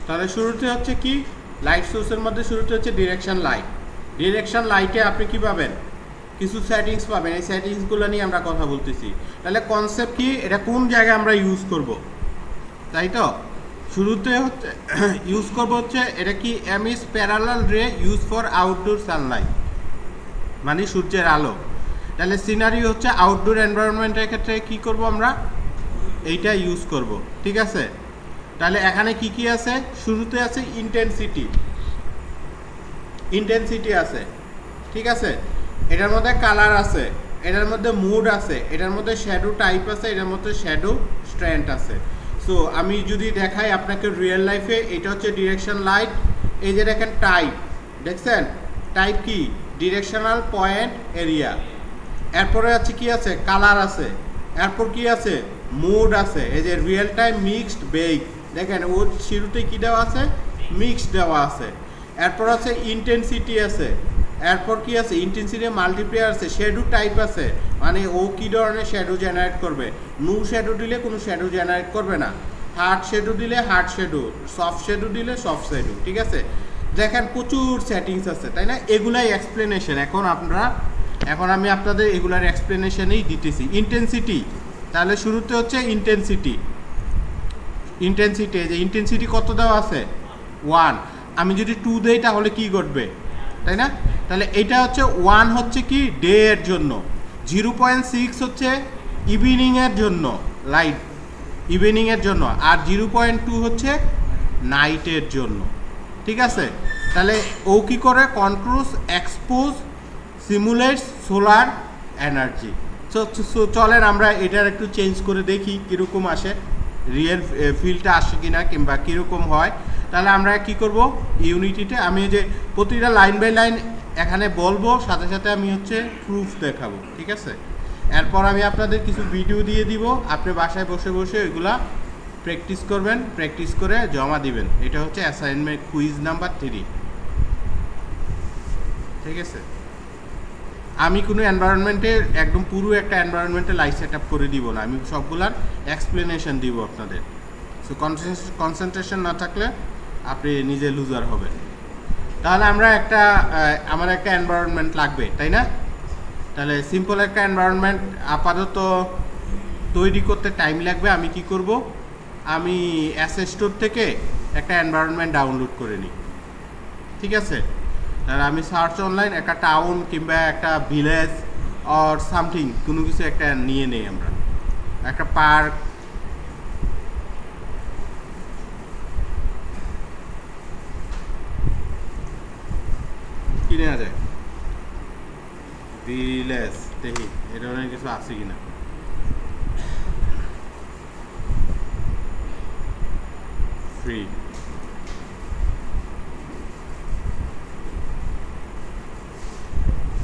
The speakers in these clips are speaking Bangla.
তাহলে শুরুতে হচ্ছে কি, লাইট সোর্সের মধ্যে শুরুতে হচ্ছে ডিরেকশন লাইট। ডিরেকশন লাইটে আপনি কি পাবেন, কিছু সেটিংস পাবেন। এই সেটিংসগুলো নিয়ে আমরা কথা বলতেছি। তাহলে কনসেপ্ট কি, এটা কোন জায়গায় আমরা ইউজ করব, তাই তো? শুরুতে হচ্ছে ইউজ করব হচ্ছে এটা কি, এম ইজ প্যারালাল রে ইউজ ফর আউটডোর সানলাইট, মানে সূর্যের আলো। তাহলে সিনারি হচ্ছে আউটডোর এনভায়রনমেন্টের ক্ষেত্রে কি করব আমরা, এইটা ইউজ করব, ঠিক আছে? তাহলে এখানে কি কি আছে, শুরুতে আছে ইন্টেন্সিটি। ইন্টেন্সিটি আছে, ঠিক আছে? এটার মধ্যে কালার আছে, এটার মধ্যে মুড আছে, এটার মধ্যে শ্যাডো টাইপ আছে, এটার মধ্যে শ্যাডো স্ট্রেন্থ আছে। সো আমি যদি দেখাই আপনাকে রিয়েল লাইফে, এটা হচ্ছে ডিরেকশন লাইট। এই যে দেখেন টাইপ, দেখছেন টাইপ কি, ডিরেকশনাল পয়েন্ট এরিয়া। এরপরে আছে কি আছে, কালার আছে। এরপর কি আছে, মুড আছে। এই যে রিয়েল টাইম মিক্সড বেক, দেখেন ওর শুরুতে কি দেওয়া আছে, মিক্সড দেওয়া আছে। এরপর আছে ইন্টেন্সিটি আছে। এরপর কি আছে, ইন্টেন্সিটি মাল্টিপ্লেয়ার আছে, শ্যাডো টাইপ আছে, মানে ও কি ধরনের শ্যাডো জেনারেট করবে। নো শ্যাডো দিলে কোনো শ্যাডো জেনারেট করবে না, হার্ড শ্যাডো দিলে হার্ড শ্যাডো, সফট শ্যাডো দিলে সফট শ্যাডো, ঠিক আছে? দেখেন প্রচুর সেটিংস আছে, তাই না? এগুলাই এক্সপ্লেনেশন। এখন আমি আপনাদের এগুলার এক্সপ্লেনেশনই দিতেছি। ইন্টেন্সিটি, তাহলে শুরুতে হচ্ছে ইন্টেন্সিটি। ইন্টেন্সিটি, যে ইন্টেন্সিটি কত দেওয়া আছে, 1। আমি যদি 2 দেই তাহলে কি ঘটবে, তাই না? তাহলে এটা হচ্ছে 1 হচ্ছে কি ডে এর জন্য, 0.6 হচ্ছে ইভিনিংয়ের জন্য, লাইট ইভিনিংয়ের জন্য, আর 0.2 হচ্ছে নাইটের জন্য, ঠিক আছে? তাহলে ও কি করে, controls expose সিমুলেটস solar energy. So চলেন আমরা এটার একটু চেঞ্জ করে দেখি কীরকম আসে, রিয়েল ফিলটা আসে কিনা, কিংবা কীরকম হয়। তাহলে আমরা কি করব, ইউনিটিতে আমি যে প্রতিটা লাইন বাই লাইন এখানে বলবো, সাথে সাথে আমি হচ্ছে প্রুফ দেখাবো, ঠিক আছে? এরপর আমি আপনাদের কিছু ভিডিও দিয়ে দিব, আপনি বাসায় বসে বসে ওইগুলা প্র্যাকটিস করবেন, প্র্যাকটিস করে জমা দিবেন। এটা হচ্ছে অ্যাসাইনমেন্ট কুইজ নাম্বার 3, ঠিক আছে? আমি কোনো এনভায়রনমেন্টে একদম পুরো একটা এনভায়রনমেন্টে লাইট সেট আপ করে দিব না, আমি সবগুলার এক্সপ্লেনেশন দিব আপনাদের। সো কনসেন্ট্রেশন না থাকলে আপনি নিজে লুজার হবেন। তাহলে আমার একটা এনভায়রনমেন্ট লাগবে, তাই না? তাহলে সিম্পল একটা এনভায়রনমেন্ট আপাতত তৈরি করতে টাইম লাগবে। আমি কি করব, আমি অ্যাসেট স্টোর থেকে একটা এনভায়রনমেন্ট ডাউনলোড করে নিই, ঠিক আছে? তাহলে আমি সার্চ অনলাইন একটা টাউন কিংবা একটা ভিলেজ অর সামথিং কোনো কিছু একটা নিয়ে নেই, আমরা একটা পার্ক, কি নেওয়া যায়, ভিলেজ, দেখি এটা অনেক কিছু আছে কিনা। ফ্রি,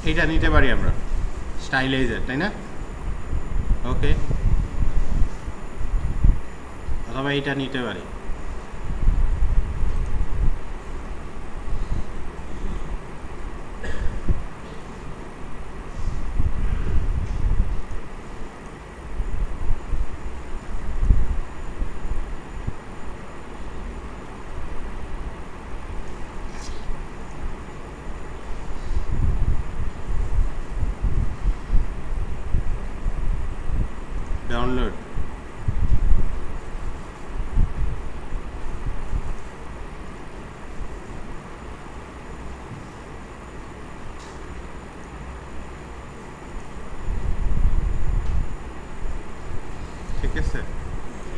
এটা নিতে পারি আমরা, স্টাইলাইজার, তাই না? ওকে, অথবা এটা নিতে পারি। ডাউনলোড, ঠিক আছে?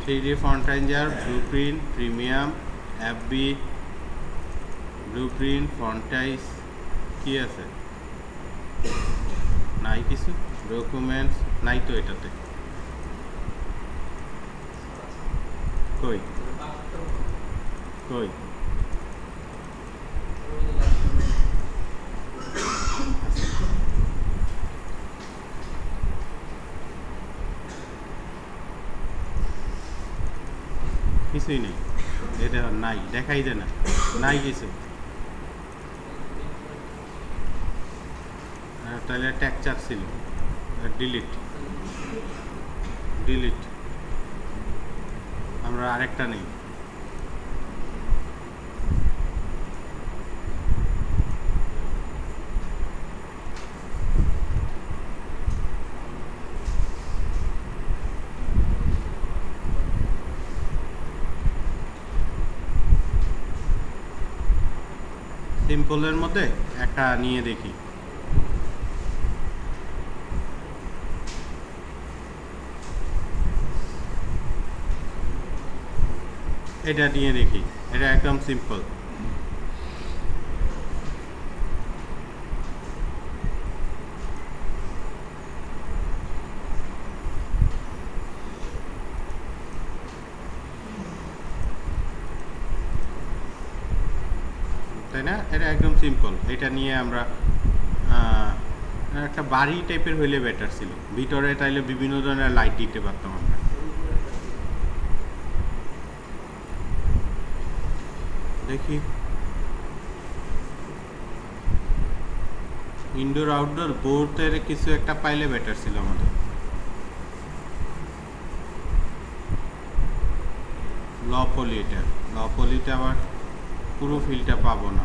3D ফন্টাইজার, ব্লুপ্রিন্ট, প্রিমিয়াম, এফবি, ব্লুপ্রিন্ট, ফন্টাইজ, কি আছে, নাই কিছু, ডকুমেন্টস নাই তো এটাতে, কই কই কিছুই নেই, এটা নাই, দেখাই যায় না, নাই কিছু। তাহলে টেক্সচার ছিল, ডিলিট, ডিলিট, আমরা আরেকটা নেই। সিম্পলের মধ্যে একটা নিয়ে দেখি। এটা নিয়ে দেখি, এটা একদম সিম্পল। তাই না? এটা একদম সিম্পল। এটা নিয়ে আমরা একটা বাড়ি টাইপের হইলে বেটার ছিল, ভিতরে তাইলে বিভিন্ন ধরনের লাইট দিতে পারতাম আমরা। দেখি ইনডোর আউটডোর বোথের কিছু একটা পাইলে বেটার ছিল আমাদের। ল পলিতে আবার পুরো ফিলটা পাবো না।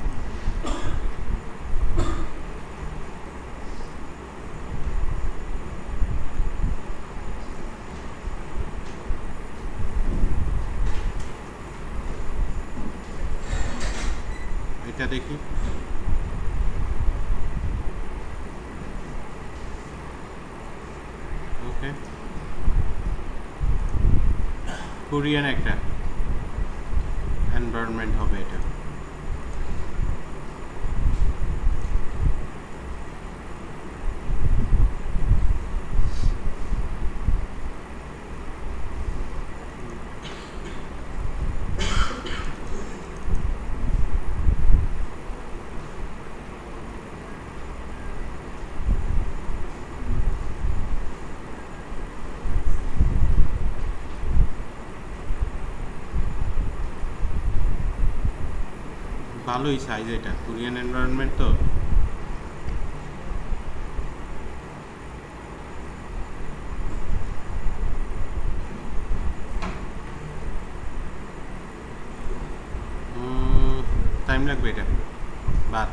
এটা দেখি, ওকে কোরিয়ান একটা এনভায়রনমেন্ট হবে এটা। ভালোই সাইজ, এটা কোরিয়ান এনভায়রনমেন্ট তো। টাইম লাগবে এটা, বাদ।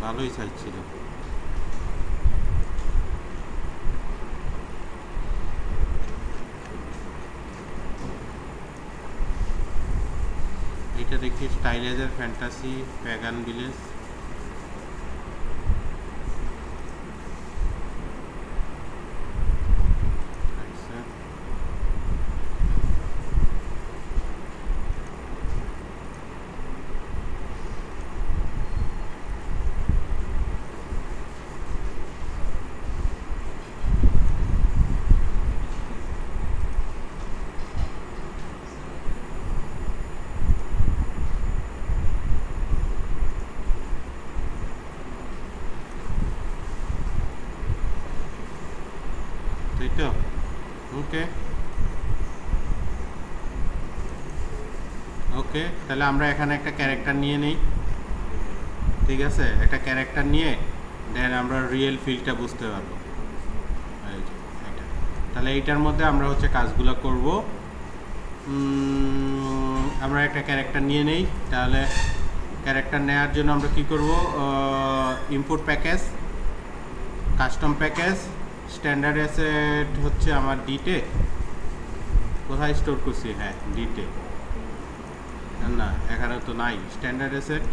ভালোই সাইজ ছিল। এটা দেখি স্টাইলাইজার ফ্যান্টাসি প্যাগান ভিলেজ। তাই তো, ওকে ওকে। তাহলে আমরা এখানে একটা ক্যারেক্টার নিয়ে নিই, ঠিক আছে? একটা ক্যারেক্টার নিয়ে দেন আমরা রিয়েল ফিলটা বুঝতে পারবো। এটা তাহলে এইটার মধ্যে আমরা হচ্ছে কাজগুলো করব। আমরা একটা ক্যারেক্টার নিয়ে নেই। তাহলে ক্যারেক্টার নেওয়ার জন্য আমরা কি করব? Import package, custom package, standard asset হচ্ছে আমার ডিটে। কোথায় স্টোর করছি? হ্যাঁ, ডিটে। না, এখানে তো নাই স্ট্যান্ডার্ড অ্যাসেট।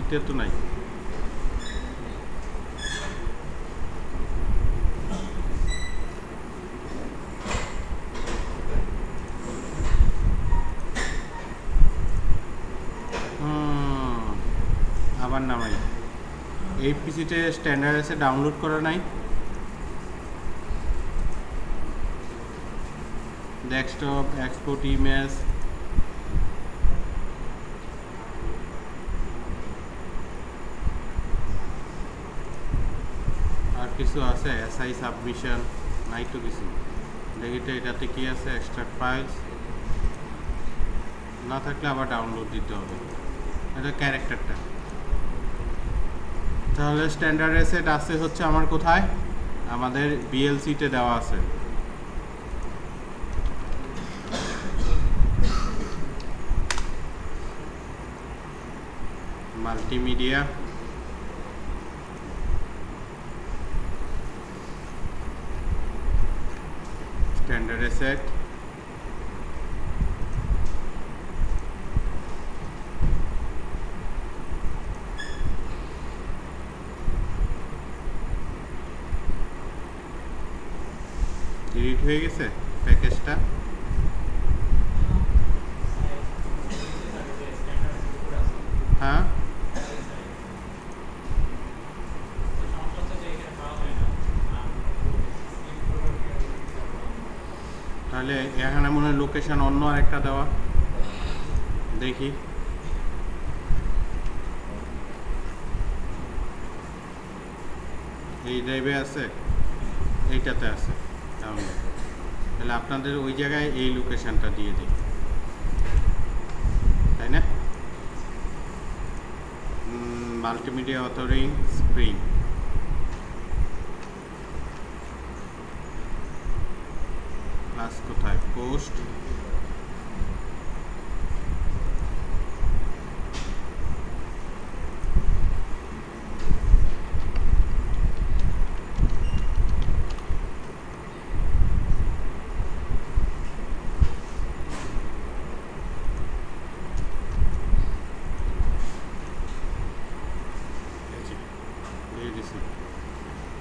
ইটে তো নাই। আবার নামাই। এই পিসিতে স্ট্যান্ডার্ড অ্যাসেট ডাউনলোড করা নাই। ডেস্কটপ, এক্সপোর্ট ইমেজ, আর কিছু আছে? এসআই সাবমিশন নাই তো কিছু। দেখি তো এটাতে কি আছে। এক্সট্রাক্ট ফাইলস না থাকলে আবার ডাউনলোড দিতে হবে। এটা ক্যারেক্টারটা। তাহলে স্ট্যান্ডার্ড অ্যাসেট আছে হচ্ছে আমার কোথায়? আমাদের বিএলসিতে দেওয়া আছে। মাল্টিমিডিয়া, স্ট্যান্ডার্ড অ্যাসেট, ডিলিট হয়ে গেছে প্যাকেজটা। হ্যাঁ তাহলে এখানে মনে হয় লোকেশন অন্য আরেকটা দেওয়া, দেখি। এই ড্রাইভে আছে, এইটাতে আছে, তাহলে আপনাদের ওই জায়গায় এই লোকেশনটা দিয়ে দিই, তাই না? মাল্টিমিডিয়া অথরিং স্প্রিং, ক্লাস কোথায়? পোস্ট,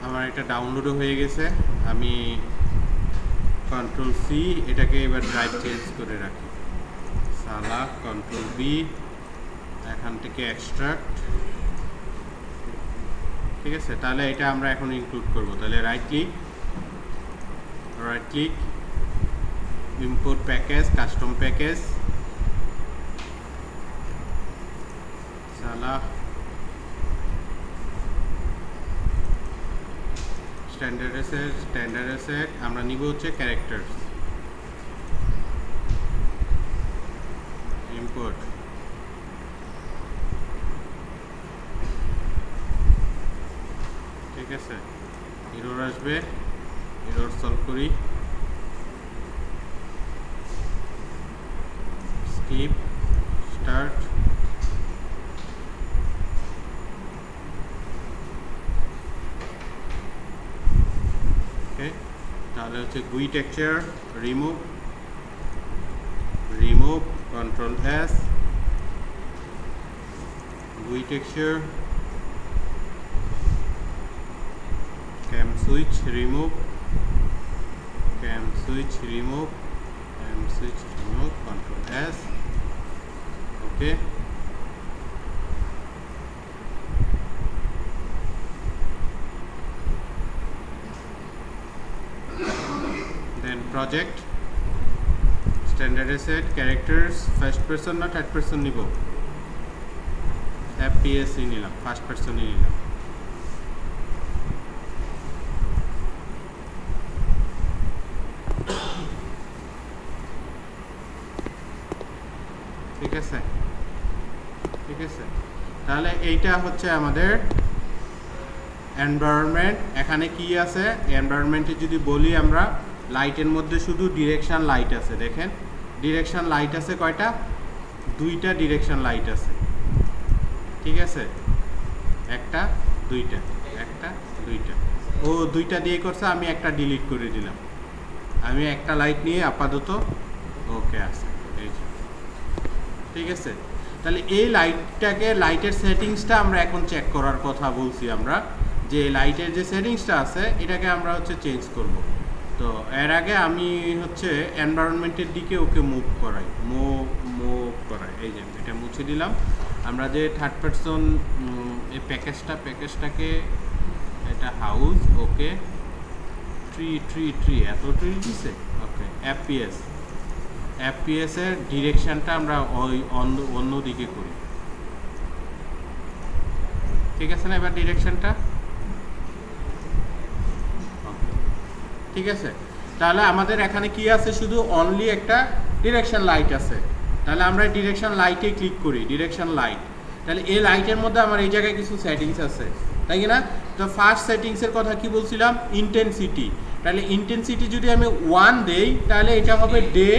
আমার এটা ডাউনলোডও হয়ে গেছে। আমি কন্ট্রোল সি, এটাকে এবার ড্রাইভ চেঞ্জ করে রাখি, সালা কন্ট্রোল বি, এখান থেকে এক্সট্রাক্ট, ঠিক আছে। তাহলে এটা আমরা এখন ইনক্লুড করব। তাহলে right click, import package, custom package, সালা স্ট্যান্ডার্ড অ্যাসেট আমরা নিব হচ্ছে ক্যারেক্টারস, ইম্পোর্ট, ঠিক আছে। এরর আসবে, এরর সলভ করি, স্কিপ, স্টার্ট, ওকে। তাহলে হচ্ছে GUI texture remove, control S, GUI texture, cam switch remove, control S, okay. Then project, standard asset, characters, first person না third person নিব, FPS নিলাম, first person নিলাম, ঠিক আছে। তাহলে এইটা হচ্ছে আমাদের এনভায়রনমেন্ট। এখানে কি আছে এনভায়রনমেন্টে যদি বলি আমরা, লাইটের মধ্যে শুধু ডিরেকশন লাইট আছে, দেখেন ডিরেকশন লাইট আছে কয়টা? দুইটা ডিরেকশন লাইট আছে, ঠিক আছে, একটা দুইটা, ও দুইটা দিয়ে করছে, আমি একটা ডিলিট করে দিলাম, আমি একটা লাইট নিয়ে আপাতত ওকে আছে, এই ঠিক আছে। তাহলে এই লাইটের সেটিংসটা আমরা এখন চেক করার কথা বলছি আমরা, যে লাইটের যে সেটিংসটা আছে এটাকে আমরা হচ্ছে চেঞ্জ করব। তো এর আগে আমি হচ্ছে এনভায়রনমেন্টের দিকে ওকে মুভ করাই, এই যে এটা মুছে দিলাম। আমরা যে থার্ড পারসন এই প্যাকেজটাকে এটা হাউস, ওকে, ট্রি এত ট্রি দিছে, ওকে। FPS এর ডিরেকশনটা আমরা ওই অন্য দিকে করি, ঠিক আছে না? এবার ডিরেকশনটা ঠিক আছে। তাহলে আমাদের এখানে কি আছে? শুধু অনলি একটা ডিরেকশন লাইট আছে। তাহলে আমরা ডিরেকশন লাইটে ক্লিক করি, ডিরেকশন লাইট। তাহলে এই লাইটের মধ্যে আমার এই জায়গায় কিছু সেটিংস আছে, তাই কি না? তো ফার্স্ট সেটিংসের কথা কি বলছিলাম? ইন্টেন্সিটি। তাহলে ইন্টেন্সিটি যদি আমি 1 দেই তাহলে এটা হবে ডে,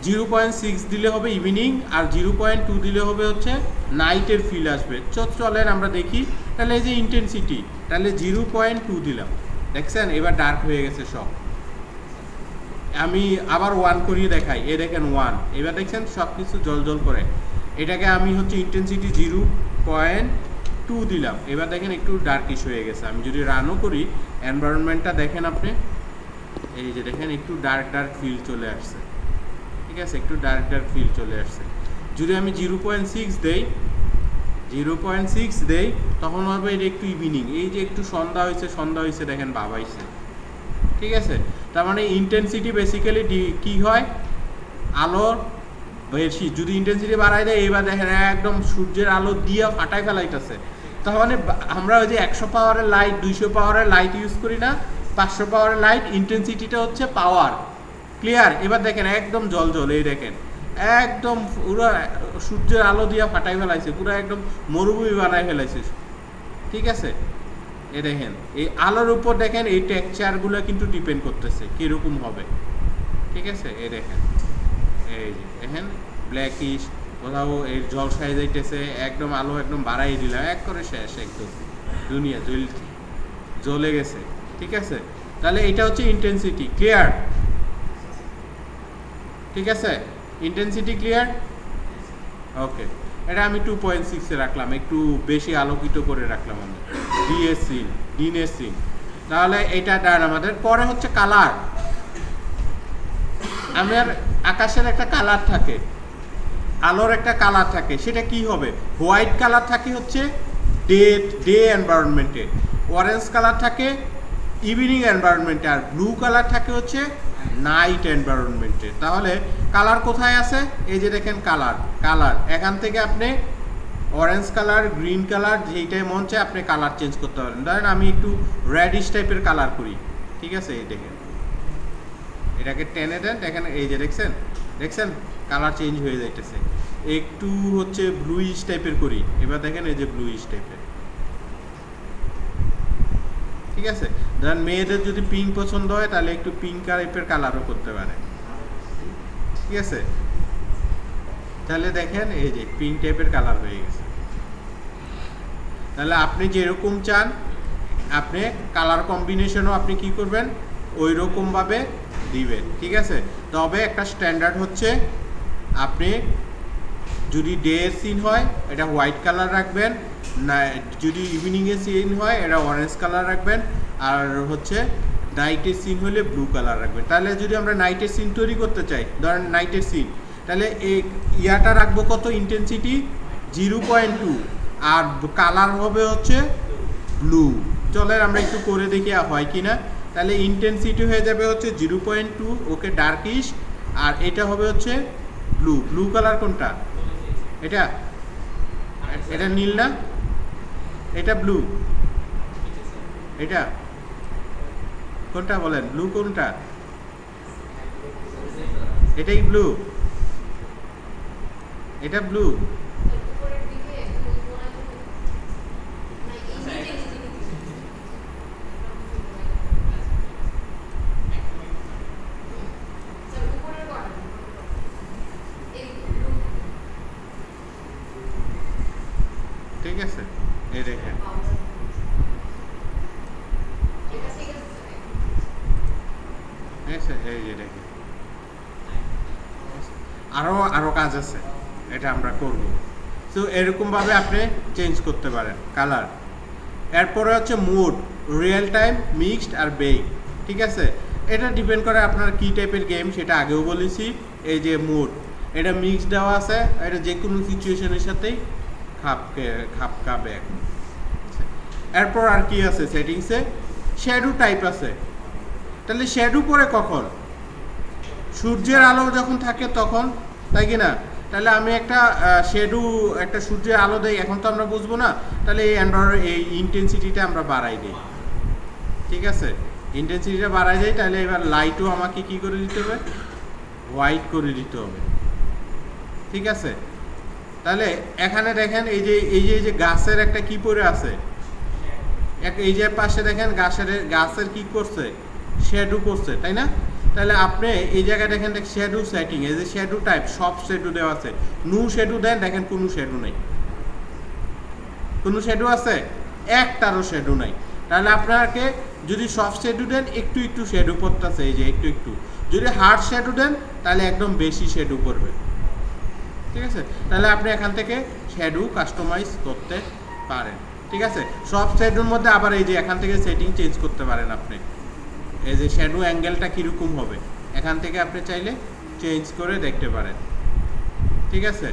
0.6 দিলে হবে ইভিনিং, আর 0.2 দিলে হবে হচ্ছে নাইটের ফিল আসবে। চলেন আমরা দেখি। তাহলে এই যে ইন্টেন্সিটি, তাহলে 0.2 দিলাম, দেখছেন এবার ডার্ক হয়ে গেছে সব। আমি আবার 1 করিয়ে দেখাই, এ দেখেন 1, এবার দেখছেন সব কিছু জল করে। এটাকে আমি হচ্ছে ইন্টেন্সিটি 0.2 দিলাম, এবার দেখেন একটু ডার্কিশ হয়ে গেছে। আমি যদি রানও করি এনভায়রনমেন্টটা দেখেন আপনি, এই যে দেখেন একটু ডার্ক ডার্ক ফিল চলে আসছে, ঠিক আছে, একটু ডার্ক ডার্ক ফিল চলে আসছে। যদি আমি 0.6 দেই, 0.6 দেই, তখন হবে এটা একটু ইভিনিং, এই যে একটু সন্ধ্যা হয়েছে দেখেন বাবাইছে, ঠিক আছে। তার মানে ইন্টেন্সিটি বেসিক্যালি কি হয়, আলোর বেশি যদি ইন্টেন্সিটি বাড়ায় দেয়, এবার দেখেন একদম সূর্যের আলো দিয়ে ফাটায় ফেলাইতেছে। তার মানে আমরা ওই যে 100 পাওয়ারের লাইট, 200 পাওয়ারের লাইট ইউজ করি না, 500 পাওয়ারের লাইট, ইন্টেন্সিটিটা হচ্ছে পাওয়ার। ক্লিয়ার? এবার দেখেন একদম জল এই দেখেন একদম পুরো সূর্যের আলো দিয়ে ফাটাই ফেলাইছে, পুরো একদম মরুভূমি বানায় ফেলাইছে, ঠিক আছে। এ দেখেন এই আলোর উপর দেখেন এই টেক্সচারগুলো কিন্তু ডিপেন্ড করতেছে কীরকম হবে, ঠিক আছে। এই দেখেন এই যে দেখেন ব্ল্যাকিশ, কোথাও এই জল সাইজ যাইতেছে, একদম আলো একদম বাড়াই দিলাম, এক করে শেষ, একদম দুনিয়া জ্বলে গেছে, ঠিক আছে। তাহলে এটা হচ্ছে ইন্টেন্সিটি। ক্লিয়ার? ঠিক আছে, ইন্টেন্সিটি ক্লিয়ার? ওকে, এটা আমি 2.6 এ রাখলাম, একটু বেশি আলোকিত করে রাখলাম আমি, দিনের সিন। তাহলে এটা ডান আমাদের। পরে হচ্ছে কালার। আমার আকাশের একটা কালার থাকে, আলোর একটা কালার থাকে, সেটা কি হবে? হোয়াইট কালার থাকে হচ্ছে ডে এনভায়রনমেন্টে, অরেঞ্জ কালার থাকে ইভিনিং এনভায়রনমেন্টে, আর ব্লু কালার থাকে হচ্ছে নাইট এনভায়রনমেন্টে। তাহলে কালার কোথায় আছে? এই যে দেখেন কালার এখান থেকে আপনি অরেঞ্জ কালার, গ্রিন কালার, যেইটাই মন চায় আপনি কালার চেঞ্জ করতে পারেন। ধরেন আমি একটু রেডিশ টাইপের কালার করি, ঠিক আছে। এই দেখেন এটাকে টেনে দেন, দেখেন এই যে দেখছেন কালার চেঞ্জ হয়ে যাইতেছে। একটু হচ্ছে ব্লুইশ টাইপের করি, এবার দেখেন এই যে ব্লুইশ টাইপের, ঠিক আছে। ধরেন মেয়েদের যদি পিঙ্ক পছন্দ হয় তাহলে একটু পিঙ্ক টাইপের কালারও করতে পারে, ঠিক আছে। তাহলে দেখেন এই যে পিঙ্ক টাইপের কালার হয়ে গেছে। তাহলে আপনি যেরকম চান আপনি কালার কম্বিনেশনও আপনি কি করবেন ওই রকমভাবে দিবেন, ঠিক আছে। তবে একটা স্ট্যান্ডার্ড হচ্ছে, আপনি যদি ডে এর সিন হয় এটা হোয়াইট কালার রাখবেন, না যদি ইভিনিংয়ের সিন হয় এটা অরেঞ্জ কালার রাখবেন, আর হচ্ছে নাইটের সিন হলে ব্লু কালার রাখবেন। তাহলে যদি আমরা নাইটের সিন তৈরি করতে চাই, ধরেন নাইটের সিন, তাহলে এই ইয়াটা রাখবো কত, ইন্টেন্সিটি 0.2, আর কালার হবে হচ্ছে ব্লু। চলেন আমরা একটু করে দেখি হয় কি না। তাহলে ইন্টেন্সিটি হয়ে যাবে হচ্ছে 0.2, ওকে ডার্কিশ, আর এটা হবে হচ্ছে ব্লু কালার। কোনটা? এটা নীল না, এটা ব্লু, এটা কোনটা বলেন? ব্লু কোনটা? এটাই ব্লু, এটা ব্লু। ঠিক আছে, এই দেখেন এই যে দেখেন আরো কাজ আছে, এটা আমরা করব। তো এরকমভাবে আপনি চেঞ্জ করতে পারেন কালার। এরপরে হচ্ছে মুড, রিয়েল টাইম, মিক্সড আর বেক, ঠিক আছে। এটা ডিপেন্ড করে আপনার কী টাইপের গেম, সেটা আগেও বলেছি। এই যে মুড, এটা মিক্সড দেওয়া আছে, এটা যে কোনো সিচুয়েশনের সাথেই খাপ খাবে এখন। এরপর আর কি আছে সেটিংসে? শ্যাডো টাইপ আছে। তাহলে শ্যাডো পরে কখন? সূর্যের আলো যখন থাকে তখন, তাই কি না? তাহলে আমি একটা শ্যাডো, একটা সূর্যের আলো দেই, এখন তো আমরা বুঝবো না, তাহলে এই ইন্টেন্সিটিটা আমরা বাড়াই দিই, ঠিক আছে। ইন্টেন্সিটিটা বাড়াই দেয়, তাহলে এবার লাইটও আমাকে কি করে দিতে হবে? হোয়াইট করে দিতে হবে, ঠিক আছে। তাহলে এখানে দেখেন এই যে গাছের একটা কি পরে আছে, এই যে পাশে দেখেন গাছের কি করছে, শ্যাডো করছে, তাই না? তাহলে আপনি এই জায়গায় দেখেন শ্যাডো সেটিং, এই যে শ্যাডো টাইপ, সব শ্যাডো দেওয়া আছে। নো শ্যাডো দেন, দেখেন কোনো শ্যাডো নেই। কোনো শ্যাডো আছে? একটারও শ্যাডো নাই। তাহলে আপনাকে যদি সফট শ্যাডো দেন একটু শ্যাডো পড়তেছে, এই যে একটু। যদি হার্ড শ্যাডো দেন তাহলে একদম বেশি শ্যাডো করবে, ঠিক আছে। তাহলে আপনি এখান থেকে শ্যাডো কাস্টমাইজ করতে পারেন, ঠিক আছে। সব শ্যাডোর মধ্যে আবার এই যে এখান থেকে সেটিং চেঞ্জ করতে পারেন আপনি, এই যে শ্যাডো অ্যাঙ্গেলটা কীরকম হবে এখান থেকে আপনি চাইলে চেঞ্জ করে দেখতে পারেন। ঠিক আছে,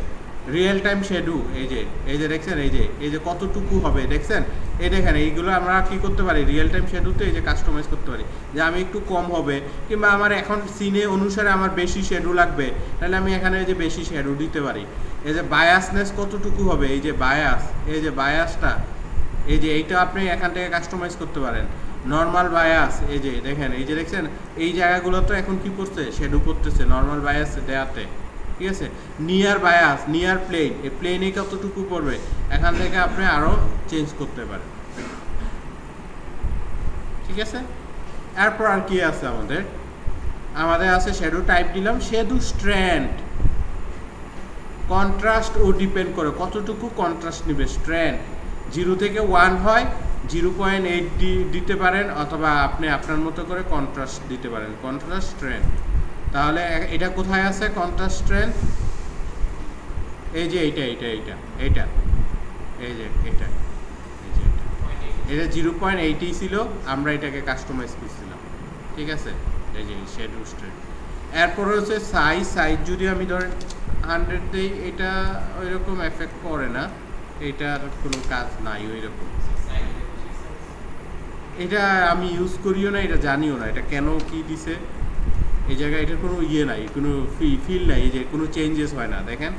রিয়েল টাইম শ্যাডো এই যে দেখছেন এই যে কতটুকু হবে দেখছেন, এই দেখেন এইগুলো আমরা কি করতে পারি রিয়েল টাইম শ্যাডোতে এই যে কাস্টমাইজ করতে পারি, যে আমি একটু কম হবে কিংবা আমার এখন সিনে অনুসারে আমার বেশি শ্যাডো লাগবে, তাহলে আমি এখানে এই যে বেশি শ্যাডো দিতে পারি। এই যে বায়াসনেস কতটুকু হবে, এই যে বায়াস, এই যে বায়াসটা এই যে এইটা আপনি এখান থেকে কাস্টমাইজ করতে পারেন। নর্মাল বায়াস এই যে দেখেন, এই যে দেখছেন এই জায়গাগুলো তো এখন কি করছে শ্যাডো করতেছে নর্মাল বায়াস দেওয়াতে। ঠিক আছে, নিয়ার বায়াস, নিয়ার প্লেন, এই প্লেনে কতটুকু পড়বে এখান থেকে আপনি আরও চেঞ্জ করতে পারেন। ঠিক আছে, এরপর আর কি আছে আমাদের আছে শ্যাডো টাইপ দিলাম, শ্যাডো স্ট্র্যান্ড। কন্ট্রাস্ট ও ডিপেন্ড করে কতটুকু কন্ট্রাস্ট নেবে। স্ট্র্যান্ড 0 থেকে 1 হয়, 0.8 দিতে পারেন, অথবা আপনি আপনার মতো করে কন্ট্রাস্ট দিতে পারেন। কন্ট্রাস্ট স্ট্র্যান্ড, তাহলে এটা কোথায় আছে কন্ট্রাস্ট স্ট্র্যান্ড? এই যে এইটা এই যে এটা 0.8 ছিল, আমরা এটাকে কাস্টমাইজ করছিলাম। ঠিক আছে, এই যে শ্যাডো স্ট্র্যান্ড। এরপর হচ্ছে সাইজ যদি আমি ধরেন 100 দেই, এটা ওই রকম এফেক্ট করে না, এটার কোনো কাজ নাই ওই রকম। এটা আমি ইউজ করিও না, এটা জানিও না এটা কেন কি দিছে এই জায়গায়, এটার কোনো নাই, কোনো ফিল নাই, এই যে কোনো চেঞ্জেস হয় না। দেখেন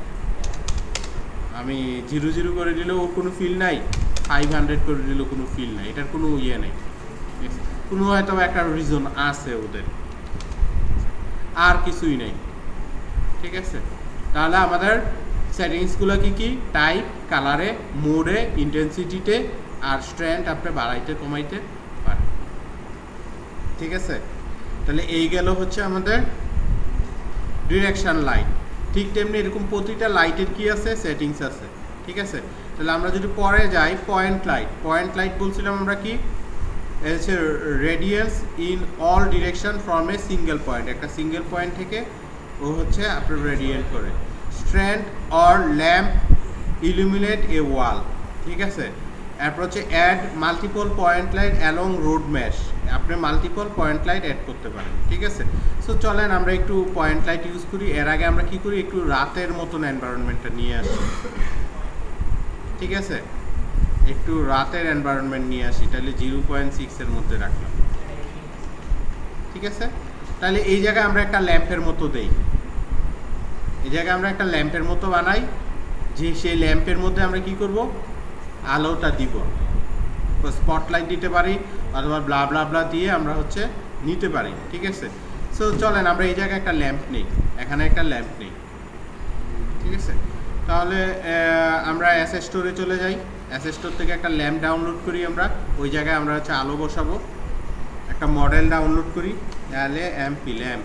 আমি 0 করে দিলেও কোনো ফিল নাই, 500 করে দিলেও কোনো ফিল নাই, এটার কোনো নেই। কোনো হয়তো একটা রিজন আছে ওদের, আর কিছুই নেই। ঠিক আছে, তাহলে আমাদের সেটিংসগুলো কি টাইপ, কালারে, মোডে, ইন্টেন্সিটিতে আর স্ট্রেন্থ আপনি বাড়াইতে কমাইতে পারেন। ঠিক আছে, তাহলে এই গেল হচ্ছে আমাদের ডিরেকশন লাইট। ঠিক তেমনি এরকম প্রতিটা লাইটের কি আছে সেটিংস আছে। ঠিক আছে, তাহলে আমরা যদি পরে যাই পয়েন্ট লাইট বলছিলাম আমরা কি হচ্ছে radiance in all direction from a single point, একটা সিঙ্গেল পয়েন্ট থেকে ও হচ্ছে আপনার রেডিয়েট করে। Strand or lamp illuminate a wall. ঠিক আছে, এরপর হচ্ছে add multiple point light along road mesh, আপনি মাল্টিপল পয়েন্ট লাইট অ্যাড করতে পারেন। ঠিক আছে, সো চলেন আমরা একটু পয়েন্ট লাইট ইউজ করি। এর আগে আমরা কি করি, একটু রাতের মতন এনভায়রনমেন্টটা নিয়ে আসি। ঠিক আছে, একটু রাতের এনভায়রনমেন্ট নিয়ে আসি, তাহলে 0.6 এর মধ্যে রাখলাম। ঠিক আছে, তাহলে এই জায়গায় আমরা একটা ল্যাম্পের মতো দেই, এই জায়গায় আমরা একটা ল্যাম্পের মতো বানাই, যে সেই ল্যাম্পের মধ্যে আমরা কি করব আলোটা দিব, স্পটলাইট দিতে পারি অথবা ব্লা ব্লা ব্লা দিয়ে আমরা হচ্ছে নিতে পারি। ঠিক আছে, সো চলেন আমরা এই জায়গায় একটা ল্যাম্প নেই, এখানে একটা ল্যাম্প নেই। ঠিক আছে, তাহলে আমরা অ্যাসেট স্টোরে চলে যাই, অ্যাসেট স্টোর থেকে একটা ল্যাম্প ডাউনলোড করি আমরা, ওই জায়গায় আমরা হচ্ছে আলো বসাবো, একটা মডেল ডাউনলোড করি, তাহলে ল্যাম্প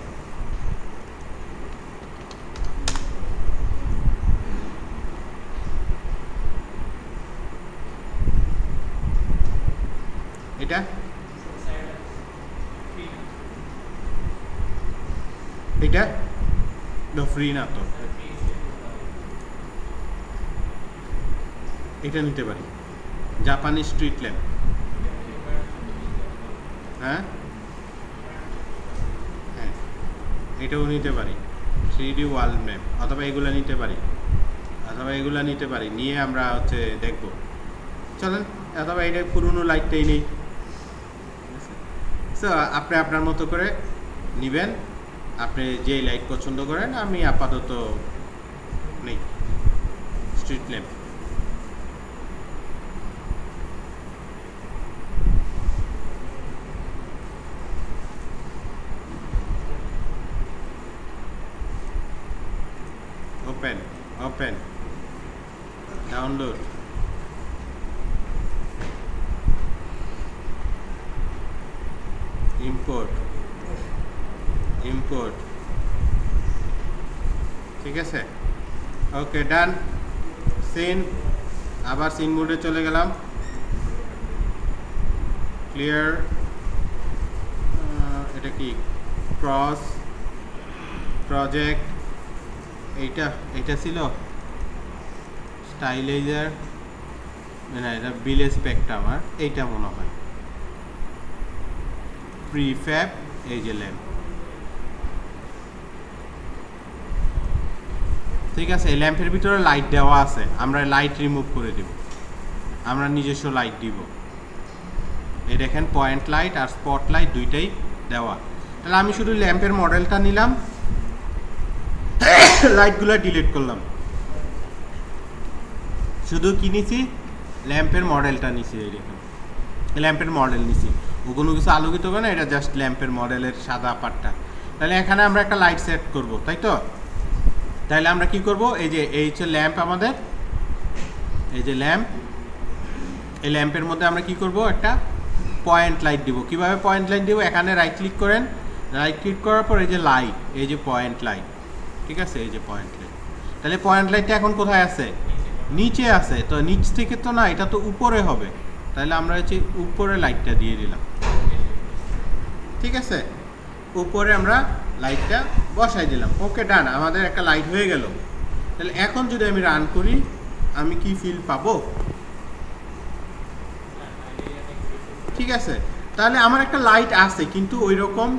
এটা ফ্রি না তো, এটা নিতে পারি জাপানি স্ট্রিট ল্যাম্প। হ্যাঁ হ্যাঁ, এটাও নিতে পারি, 3D ওয়াল ম্যাপ, অথবা এগুলো নিতে পারি, নিয়ে আমরা হচ্ছে দেখব। চলেন, অথবা এটা পুরনো লাইটটাই নেই। সো আপনি আপনার মতো করে নেবেন, আপনি যে লাইট পছন্দ করেন। আমি আপাতত নেই street lamp. Open download, import. ঠিক আছে, ওকে ডান। সিন, আবার সিন মোডে চলে গেলাম, ক্লিয়ার। এটা কি ক্রস প্রজেক্ট, এইটা ছিল স্টাইলাইজার, না এটা বিলে স্পেকট্রাম, আর এইটা মনে হয় প্রিফ্যাব, এই যে ল্যাম্প। ঠিক আছে, এই ল্যাম্পের ভিতরে লাইট দেওয়া আছে, আমরা লাইট রিমুভ করে দেব, আমরা নিজস্ব লাইট দিব। এই দেখেন পয়েন্ট লাইট আর স্পট লাইট দুইটাই দেওয়া। তাহলে আমি শুধু ল্যাম্পের মডেলটা নিলাম, লাইটগুলো ডিলিট করলাম, শুধু কি নিছি, ল্যাম্পের মডেলটা নিছি। এই দেখুন ল্যাম্পের মডেল নিছি, ও কোনো কিছু আলোকিত করে না, এটা জাস্ট ল্যাম্পের মডেলের সাদা পাটটা। তাহলে এখানে আমরা একটা লাইট সেট করব, তাই তো? তাহলে আমরা কি করব, এই যে এই হচ্ছে ল্যাম্প আমাদের, এই যে ল্যাম্প, এই ল্যাম্পের মধ্যে আমরা কি করব, একটা পয়েন্ট লাইট দিব। কিভাবে পয়েন্ট লাইট দিব, এখানে রাইট ক্লিক করেন, রাইট ক্লিক করার পর এই যে লাইট, এই যে পয়েন্ট লাইট, ঠিক আছে, এই যে পয়েন্ট লাইট। তাহলে পয়েন্ট লাইটটা এখন কোথায় আছে, নিচে আছে, তো নিচ থেকে তো না, এটা তো উপরে হবে, তাহলে আমরা হচ্ছে উপরে লাইটটা দিয়ে দিলাম। ঠিক আছে, উপরে আমরা লাইটটা বসাই দিলাম। ওকে, ডান, আমাদের একটা লাইট হয়ে গেল। তাহলে এখন যদি আমি রান করি, আমি কি ফিল পাবো? ঠিক আছে, তাহলে আমার একটা লাইট আছে কিন্তু ওই রকম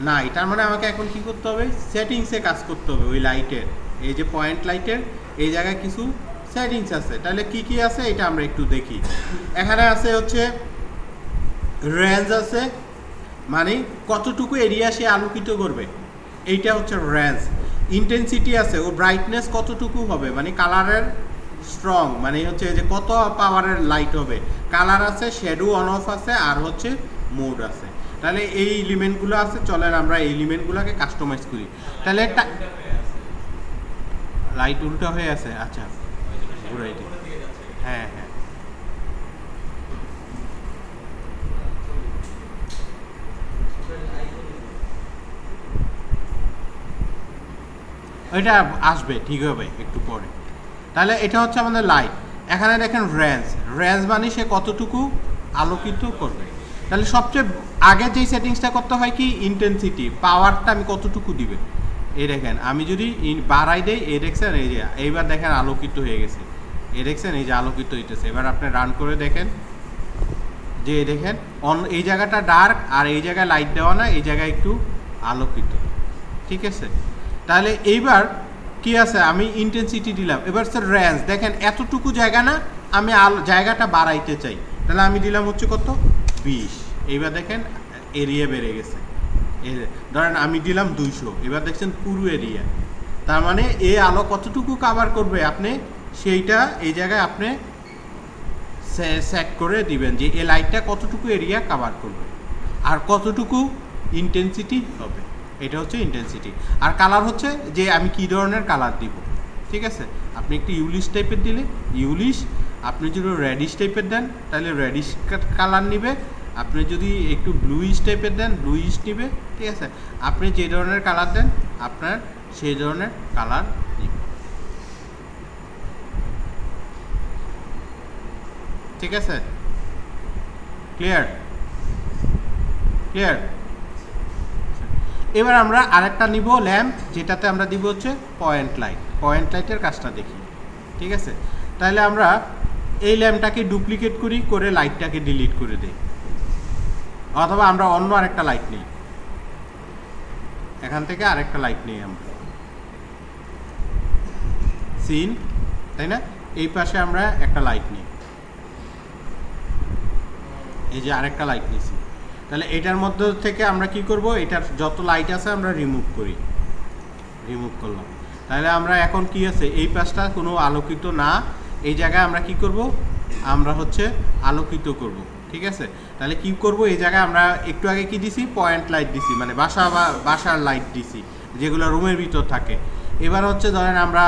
নাই, তার মানে আমাকে এখন কি করতে হবে, সেটিংসে কাজ করতে হবে ওই লাইটের। এই যে পয়েন্ট লাইটের এই জায়গায় কিছু সেটিংস আছে, তাহলে কি কি আছে এটা আমরা একটু দেখি। এখানে আছে হচ্ছে রেঞ্জ আছে, মানে কতটুকু এরিয়া সে আলোকিত করবে, এইটা হচ্ছে রেঞ্জ। ইন্টেন্সিটি আছে, ও ব্রাইটনেস কতটুকু হবে, মানে কালারের স্ট্রং, মানে হচ্ছে যে কত পাওয়ারের লাইট হবে। কালার আছে, শ্যাডো অন অফ আছে, আর হচ্ছে মোড আছে। তাহলে এই এলিমেন্টগুলো আছে, চলেন আমরা এই এলিমেন্টগুলোকে কাস্টমাইজ করি। তাহলে একটা লাইট উল্টা হয়ে আছে, আচ্ছা ঘুরাই দিই, হ্যাঁ হ্যাঁ, এটা আসবে, ঠিক হবে একটু পরে। তাহলে এটা হচ্ছে আমাদের লাইট। এখানে দেখেন রেঞ্জ, রেঞ্জ মানে সে কতটুকু আলোকিত করবে। তাহলে সবচেয়ে আগে যেই সেটিংসটা করতে হয় কি, ইন্টেন্সিটি, পাওয়ারটা আমি কতটুকু দিবে। এই দেখেন আমি যদি বাড়াই দেই, এই দেখছেন, এই যে এইবার দেখেন আলোকিত হয়ে গেছে, এই দেখছেন, এই যে আলোকিত হইতেছে। এবার আপনি রান করে দেখেন, যে দেখেন এই জায়গাটা ডার্ক, আর এই জায়গায় লাইট দেওয়া না, এই জায়গায় একটু আলোকিত। ঠিক আছে, তাহলে এইবার কি আছে, আমি ইন্টেন্সিটি দিলাম। এবার স্যার রেঞ্জ দেখেন এতটুকু জায়গা না, আমি জায়গাটা বাড়াইতে চাই, তাহলে আমি দিলাম হচ্ছে কত, 20। এইবার দেখেন এরিয়া বেড়ে গেছে, ধরেন আমি দিলাম 200, এবার দেখছেন পুরো এরিয়া। তার মানে এই আলো কতটুকু কভার করবে আপনি সেইটা এই জায়গায় আপনি সেট করে দিবেন, যে এই লাইটটা কতটুকু এরিয়া কভার করবে আর কতটুকু ইন্টেন্সিটি হবে। এটা হচ্ছে ইন্টেন্সিটি। আর কালার হচ্ছে যে আমি কি ধরনের কালার দিব। ঠিক আছে, আপনি একটু ইউলিশ টাইপের দিলে ইউলিশ, আপনি যদি রেডিশ টাইপের দেন তাহলে রেডিশ কালার নিবে, আপনি যদি একটু ব্লুইশ টাইপের দেন ব্লুইশ নিবে। ঠিক আছে, আপনি যে ধরনের কালার দেন আপনার সেই ধরনের কালার নিবে। ঠিক আছে, ক্লিয়ার ক্লিয়ার। এবার আমরা আরেকটা নিব ল্যাম্প, যেটাতে আমরা দিব হচ্ছে পয়েন্ট লাইট। পয়েন্ট লাইটের কাজটা দেখি। ঠিক আছে, তাহলে আমরা এই ল্যাম্পটাকে ডুপ্লিকেট করি, করে লাইটটাকে ডিলিট করে দিই, অথবা আমরা অন্য আরেকটা লাইট নিই, এখান থেকে আরেকটা লাইট নিই আমরা, সিন, তাই না? এই পাশে আমরা একটা লাইট নিই, এই যে আরেকটা লাইট নিছি। তাহলে এটার মধ্যে থেকে আমরা কি করব, এটার যত লাইট আছে আমরা রিমুভ করি, রিমুভ করলাম। তাহলে আমরা এখন কি আছে, এই পাশটা কোনো আলোকিত না, এই জায়গায় আমরা কি করব, আমরা হচ্ছে আলোকিত করব। ঠিক আছে, তাহলে কি করব, এই জায়গায় আমরা একটু আগে কি দিছি, পয়েন্ট লাইট দিছি, মানে বাসার লাইট দিছি যেগুলো রুমের ভিতর থাকে। এবার হচ্ছে ধরেন আমরা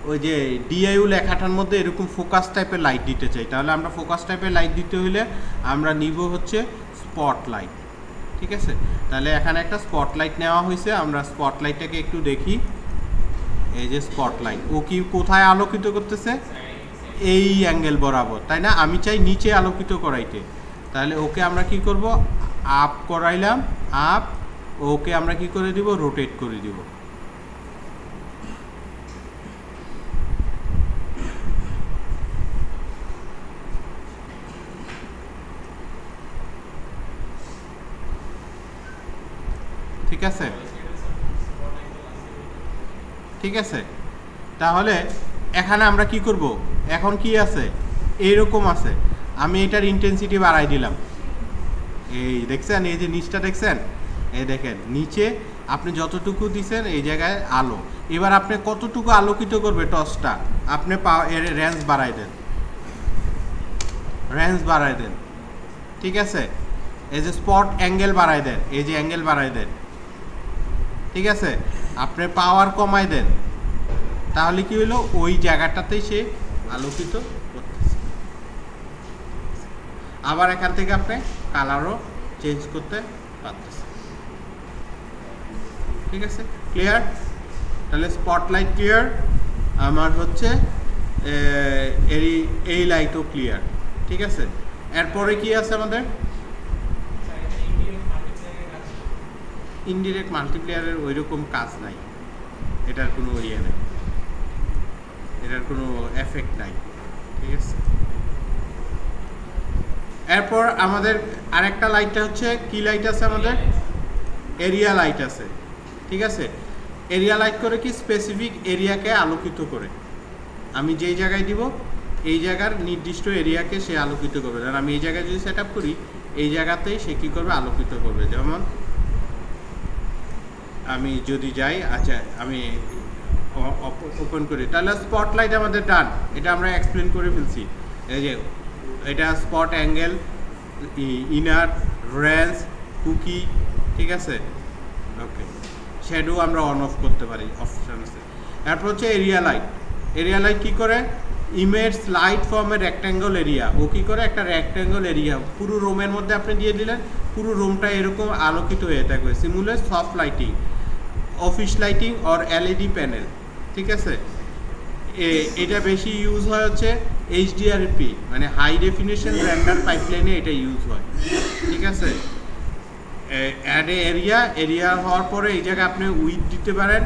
ওই যে ডিআইইউ লেখাটার মধ্যে এরকম ফোকাস টাইপের লাইট দিতে চাই, তাহলে আমরা ফোকাস টাইপের লাইট দিতে হলে আমরা নিব হচ্ছে স্পটলাইট। ঠিক আছে, তাহলে এখানে একটা স্পটলাইট নেওয়া হয়েছে, আমরা স্পটলাইটটাকে একটু দেখি। এই যে স্পটলাইট, ও কি কোথায় আলোকিত করতেছে, এই অ্যাঙ্গেল বরাবর, তাই না? আমি চাই নিচে আলোকিত করাইতে, তাহলে ওকে আমরা কি করব, আপ করাইলাম, আপ, ওকে আমরা কি করে দিব, রোটেট করে দিব। ঠিক আছে, ঠিক আছে। তাহলে এখানে আমরা কি করব, এখন কি আছে, এইরকম আছে, আমি এটার ইন্টেন্সিটি বাড়াই দিলাম। এই দেখছেন, এই যে নিচটা দেখছেন, এই দেখেন নিচে আপনি যতটুকু দিছেন এই জায়গায় আলো, এবার আপনি কতটুকু আলোকিত করবে টর্চটা, আপনি এর রেঞ্জ বাড়াই দেন, রেঞ্জ বাড়াই দেন, ঠিক আছে। এই যে স্পট অ্যাঙ্গেল বাড়াই দেন, এই যে অ্যাঙ্গেল বাড়াই দেন, ঠিক আছে। আপনি পাওয়ার কমাই দেন, তাহলে কি হলো, ওই জায়গাটাতেই সে আলোকিত করতেছে। আবার এখান থেকে আপনি কালারও চেঞ্জ করতে পারতেছেন, ঠিক আছে। ক্লিয়ার? তাহলে স্পটলাইট ক্লিয়ার, আমার হচ্ছে এই লাইটও ক্লিয়ার, ঠিক আছে। এরপরে কি আছে আমাদের, ইনডিরেক্ট মাল্টিপ্লেয়ারের ওই রকম কাজ নাই, এটার কোনো ইয়ে নেই, এটার কোনো এফেক্ট নাই, ঠিক আছে। এরপর আমাদের আরেকটা লাইটটা হচ্ছে কি লাইট আছে আমাদের, এরিয়া লাইট আছে, ঠিক আছে। এরিয়া লাইট করে কি, স্পেসিফিক এরিয়াকে আলোকিত করে, আমি যেই জায়গায় দিব এই জায়গার নির্দিষ্ট এরিয়াকে সে আলোকিত করবে। কারণ আমি এই জায়গায় যদি সেট আপ করি, এই জায়গাতেই সে কী করবে, আলোকিত করবে। যেমন আমি যদি যাই, আচ্ছা আমি ওপেন করি, তাহলে স্পটলাইট আমাদের ডান, এটা আমরা এক্সপ্লেন করে ফেলছি। এই যে এটা spot angle, inner, range, cookie, ঠিক আছে, ওকে। শ্যাডো আমরা অন অফ করতে পারি, অপশন আছে। এরপর হচ্ছে এরিয়া লাইট। এরিয়া লাইট কী করে, image light from a rectangle area, ও কী করে, একটা রেক্ট্যাঙ্গল এরিয়া পুরো রুমের মধ্যে আপনি দিয়ে দিলেন, পুরো রুমটা এরকম আলোকিত হয়ে থাকবে। Simulate soft lighting, office lighting or LED panel, ঠিক আছে। এটা বেশি ইউজ হয় হচ্ছে এইচডিআরপি, মানে হাই ডেফিনেশন রেন্ডার পাইপলাইনে এটা ইউজ হয়, ঠিক আছে। অ্যাড এরিয়া হওয়ার পরে এই জায়গায় আপনি উইথ দিতে পারেন,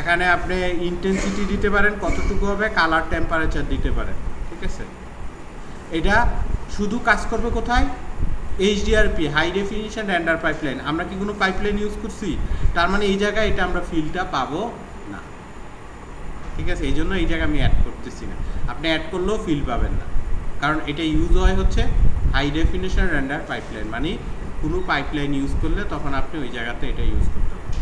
এখানে আপনি ইন্টেন্সিটি দিতে পারেন, কতটুকু হবে, কালার টেম্পারেচার দিতে পারেন, ঠিক আছে। এটা শুধু কাজ করবে কোথায়, এইচডিআরপি, হাই ডেফিনিশন রেন্ডার পাইপলাইন। আমরা কি কোনো পাইপলাইন ইউজ করছি, তার মানে এই জায়গায় এটা আমরা ফিলটা পাবো না, ঠিক আছে। এই জন্য এই জায়গায় আমি অ্যাড করতেছি না, আপনি অ্যাড করলেও ফিল পাবেন না, কারণ এটা ইউজ হয় হচ্ছে হাই ডেফিনিশন রেন্ডার পাইপলাইন, মানে কোনো পাইপলাইন ইউজ করলে তখন আপনি ওই জায়গাতে এটা ইউজ করতে পারেন।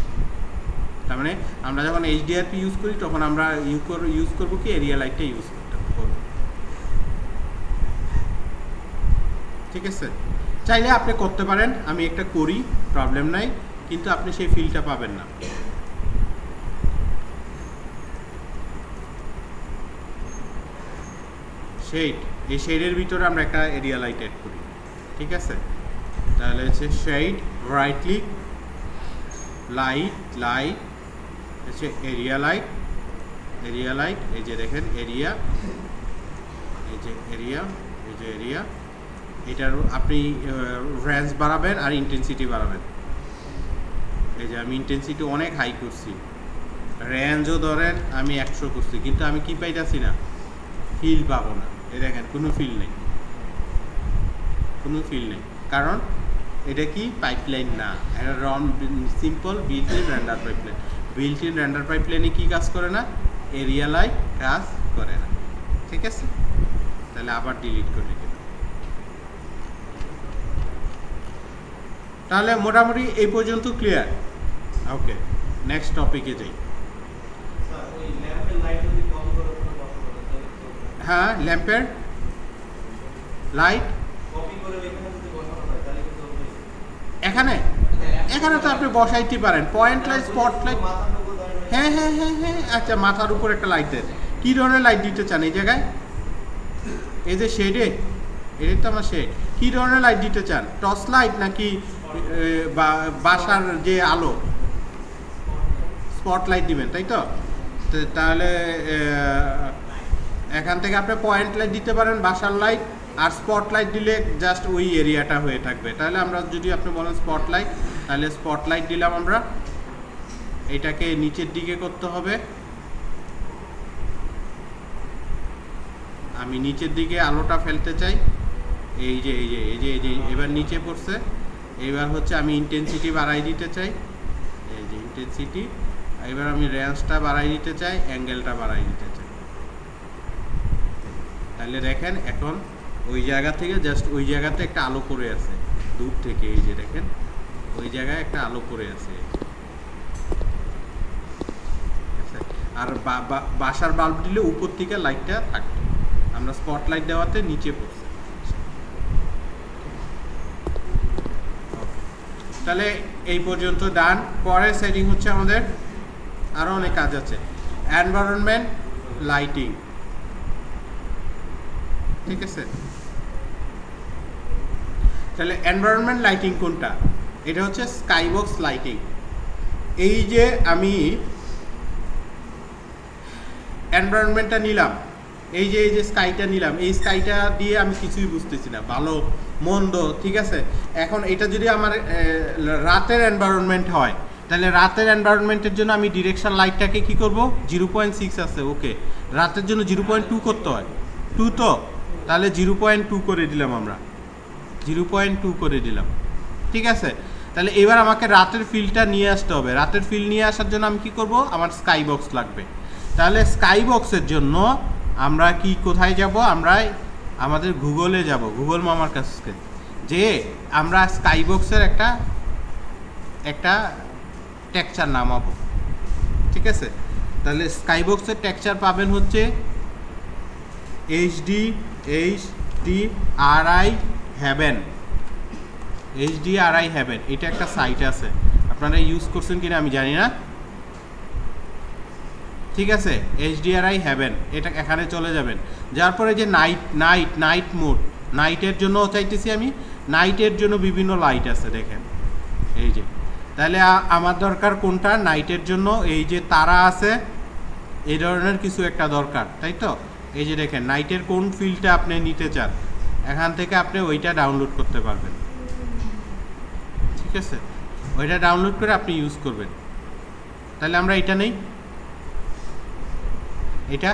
তার মানে আমরা যখন এইচডিআরপি ইউজ করি তখন আমরা ইউজ করবো কি, এরিয়া লাইটটা ইউজ করতে পারবো, ঠিক আছে। চাইলে আপনি করতে পারেন, আমি একটা করি, প্রবলেম নাই, কিন্তু আপনি সেই ফিলটা পাবেন না। শেড, এই শেডের ভিতরে আমরা একটা এরিয়া লাইট অ্যাড করি, ঠিক আছে। তাহলে হচ্ছে শেড, ব্রাইটলি লাইট হচ্ছে এরিয়া লাইট, এই যে দেখেন এরিয়া, এই যে এরিয়া, এটার আপনি রেঞ্জ বাড়াবেন আর ইন্টেন্সিটি বাড়াবেন। এই যে আমি ইন্টেন্সিটি অনেক হাই করছি, রেঞ্জও ধরেন আমি 100 করছি, কিন্তু আমি কি পাইতেছি না, ফিল পাবো না। এই দেখেন কোনো ফিল নেই, কারণ এটা কি পাইপলাইন না, এটা simple built in render pipeline. Built in render পাইপলাইনে কি কাজ করে না, এরিয়া লাইট কাজ করে না, ঠিক আছে। তাহলে আবার ডিলিট করে দিলাম। তাহলে মোটামুটি এই পর্যন্ত ক্লিয়ার, ওকে। নেক্সট টপিকে যাই। হ্যাঁ, ল্যাম্পের লাইট এখানে তো আপনি বসাইতে পারেন, পয়েন্ট লাইট, স্পট লাইট। হ্যাঁ, আচ্ছা, মাথার উপর একটা লাইট দেন। কী ধরনের লাইট দিতে চান এই জায়গায়, এই যে শেডে, এটা তো আমার শেড, কী ধরনের লাইট দিতে চান, টর্চ লাইট নাকি বাসার যে আলো, স্পট লাইট দিবেন, তাই তো। তাহলে এখান থেকে আপনি পয়েন্ট লাইট দিতে পারেন, বাসার লাইট, আর স্পট লাইট দিলে জাস্ট ওই এরিয়াটা হয়ে থাকবে। তাহলে আমরা যদি আপনি বলেন স্পট লাইট, তাহলে স্পট লাইট দিলাম আমরা, এটাকে নিচের দিকে করতে হবে, আমি নিচের দিকে আলোটা ফেলতে চাই, এই যে এবার নিচে পড়ছে। এবার হচ্ছে আমি ইন্টেন্সিটি বাড়াই দিতে চাই, ইন্টেন্সিটি। এবার আমি রেঞ্জটা বাড়াই দিতে চাই, অ্যাঙ্গেলটা বাড়াই দিতে চাই। তাহলে দেখেন এখন ওই জায়গা থেকে জাস্ট ওই জায়গাতে একটা আলো পড়ে আছে দূর থেকে, এই যে দেখেন ওই জায়গায় একটা আলো পড়ে আছে। আর বাসার বাল্ব দিলে উপর থেকে লাইটটা থাকতো, আমরা স্পট লাইট দেওয়াতে নিচে পড়ছে। তাহলে এই পর্যন্ত ডান। পরের সেটিং হচ্ছে আমাদের আরও অনেক কাজ আছে, এনভায়রনমেন্ট লাইটিং। ঠিক আছে, তাহলে এনভায়রনমেন্ট লাইটিং কোনটা? এটা হচ্ছে স্কাইবক্স লাইটিং। এই যে আমি এনভায়রনমেন্টটা নিলাম, এই যে স্কাইটা নিলাম, এই স্কাইটা দিয়ে আমি কিছুই বুঝতেছি না ভালো মন্দ। ঠিক আছে, এখন এটা যদি আমার রাতের এনভায়রনমেন্ট হয়, তাহলে রাতের এনভায়রনমেন্টের জন্য আমি ডিরেকশন লাইটটাকে কি করব, 0.6 আছে, ওকে। রাতের জন্য 0.2 করতে হয়, 2 তো, তাহলে 0.2 করে দিলাম, আমরা 0.2 করে দিলাম। ঠিক আছে, তাহলে এবার আমাকে রাতের ফিলটা নিয়ে আসতে হবে। রাতের ফিল নিয়ে আসার জন্য আমি কি করব, আমার স্কাই বক্স লাগবে। তাহলে স্কাই বক্সের জন্য আমরা কি কোথায় যাব, আমরা আমাদের গুগলে যাব, গুগল মামার কাছে, যে আমরা স্কাই বক্সের একটা টেক্সচার নামাবো। ঠিক আছে, তাহলে স্কাই বক্সের টেক্সচার পাবেন হচ্ছে HDRI হেভেন। HDRI হেভেন এটা একটা সাইট আছে, আপনারা ইউজ করছেন কিনা আমি জানি না। ঠিক আছে, HDRI হেভেন, এটা এখানে চলে যাবেন। যার পরে যে নাইট মোড, নাইটের জন্য চাইতেছি আমি, নাইটের জন্য বিভিন্ন লাইট আছে দেখেন, এই যে। তাহলে আমার দরকার কোনটা নাইটের জন্য? এই যে তারা আছে, এই ধরনের কিছু একটা দরকার, তাই তো। এই যে দেখেন নাইটের কোন ফিলটা আপনি নিতে চান, এখান থেকে আপনি ওইটা ডাউনলোড করতে পারবেন। ঠিক আছে, ওইটা ডাউনলোড করে আপনি ইউজ করবেন। তাহলে আমরা এটা নেই, এটা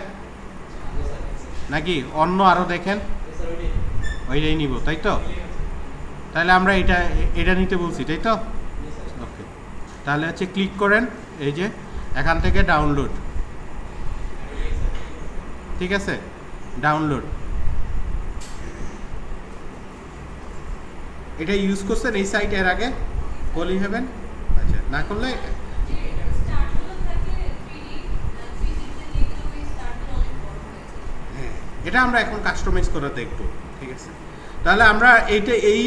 নাকি অন্য আরও দেখেন, ওইটাই নিব, তাই তো। তাহলে আমরা এটা নিতে বলছি, তাই তো। ওকে, তাহলে হচ্ছে ক্লিক করেন, এই যে এখান থেকে ডাউনলোড। ঠিক আছে, ডাউনলোড, এটা ইউজ করছেন এই সাইট এর আগে বলি হবেন? আচ্ছা, না করলে এটা আমরা এখন কাস্টমাইজ করে দেখব। ঠিক আছে, তাহলে আমরা এই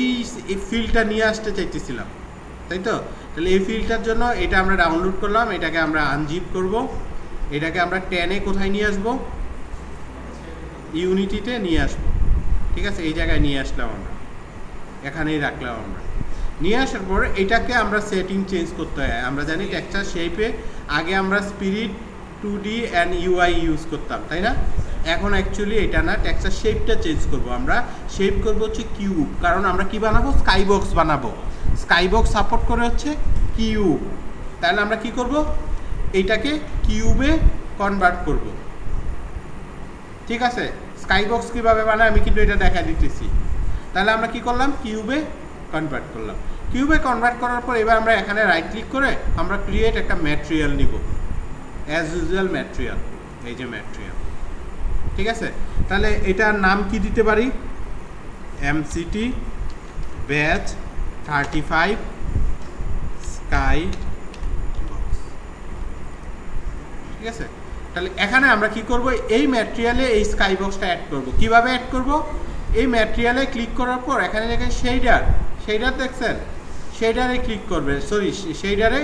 ফিল্ডটা নিয়ে আসতে চাইতেছিলাম, তাই তো। তাহলে এই ফিল্ডটার জন্য এটা আমরা ডাউনলোড করলাম, এটাকে আমরা আনজিপ করব, এটাকে আমরা টেনে কোথায় নিয়ে আসব, ইউনিটিতে নিয়ে আসব। ঠিক আছে, এই জায়গায় নিয়ে আসলাম আমরা, এখানেই রাখলাম আমরা। নিয়ে আসার পর এটাকে আমরা সেটিং চেঞ্জ করতে হয়। আমরা জানি টেক্সচার শেপে আগে আমরা spirit 2D and UI use করতাম, তাই না। এখন অ্যাকচুয়ালি এটা না, টেক্সচার শেপটা চেঞ্জ করব। আমরা শেপ করব হচ্ছে কিউব, কারণ আমরা কি বানাবো, স্কাই বক্স বানাবো। স্কাই বক্স সাপোর্ট করে হচ্ছে কিউব, তাহলে আমরা কি করব, এইটাকে কিউবে কনভার্ট করব। ঠিক আছে, স্কাই বক্স কীভাবে বানায় আমি কিন্তু এটা দেখা দিতেছি। তাহলে আমরা কি করলাম, কিউবে কনভার্ট করলাম। কিউবে কনভার্ট করার পর এবার আমরা এখানে রাইট ক্লিক করে আমরা ক্রিয়েট একটা ম্যাটেরিয়াল নিব, অ্যাজ ইউজুয়াল ম্যাটেরিয়াল, এই যে ম্যাটেরিয়াল। ঠিক আছে, তাহলে এটার নাম কি দিতে পারি, MCT ব্যাচ 35 স্কাই বক্স। ঠিক আছে, তাহলে এখানে আমরা কি করব, এই ম্যাটেরিয়ালে এই স্কাই বক্সটা অ্যাড করব। কিভাবে অ্যাড করব, এই ম্যাটেরিয়ালে ক্লিক করার পর এখানে দেখেন শেডার দেখছেন, শেডারে ক্লিক করবেন, শেডারে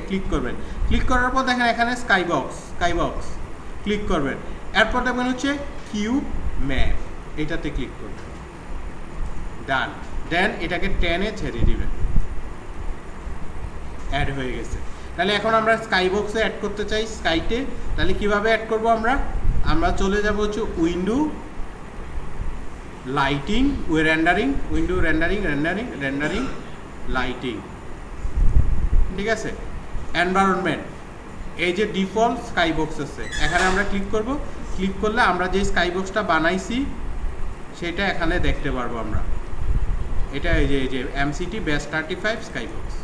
ক্লিক করবেন। ক্লিক করার পর দেখেন এখানে স্কাই বক্স ক্লিক করবেন। এরপর দেখবেন হচ্ছে কিউব ম্যাপ, এটাতে ক্লিক করবেন, ডান। দেন এটাকে টেনে ছেড়ে দিবেন, অ্যাড হয়ে গেছে। তাহলে এখন আমরা স্কাই বক্সে অ্যাড করতে চাই স্কাইতে, তাহলে কিভাবে অ্যাড করব, আমরা চলে যাব হচ্ছে window lighting, window rendering lighting. ঠিক আছে, এনভায়রনমেন্ট, এই যে ডিফল্ট স্কাই বক্স আছে, এখানে আমরা ক্লিক করব। ক্লিক করলে আমরা যে স্কাই বক্সটা বানাইছি সেটা এখানে দেখতে পারবো আমরা। এটা এই যে MCT ব্যাচ 35 স্কাই বক্স।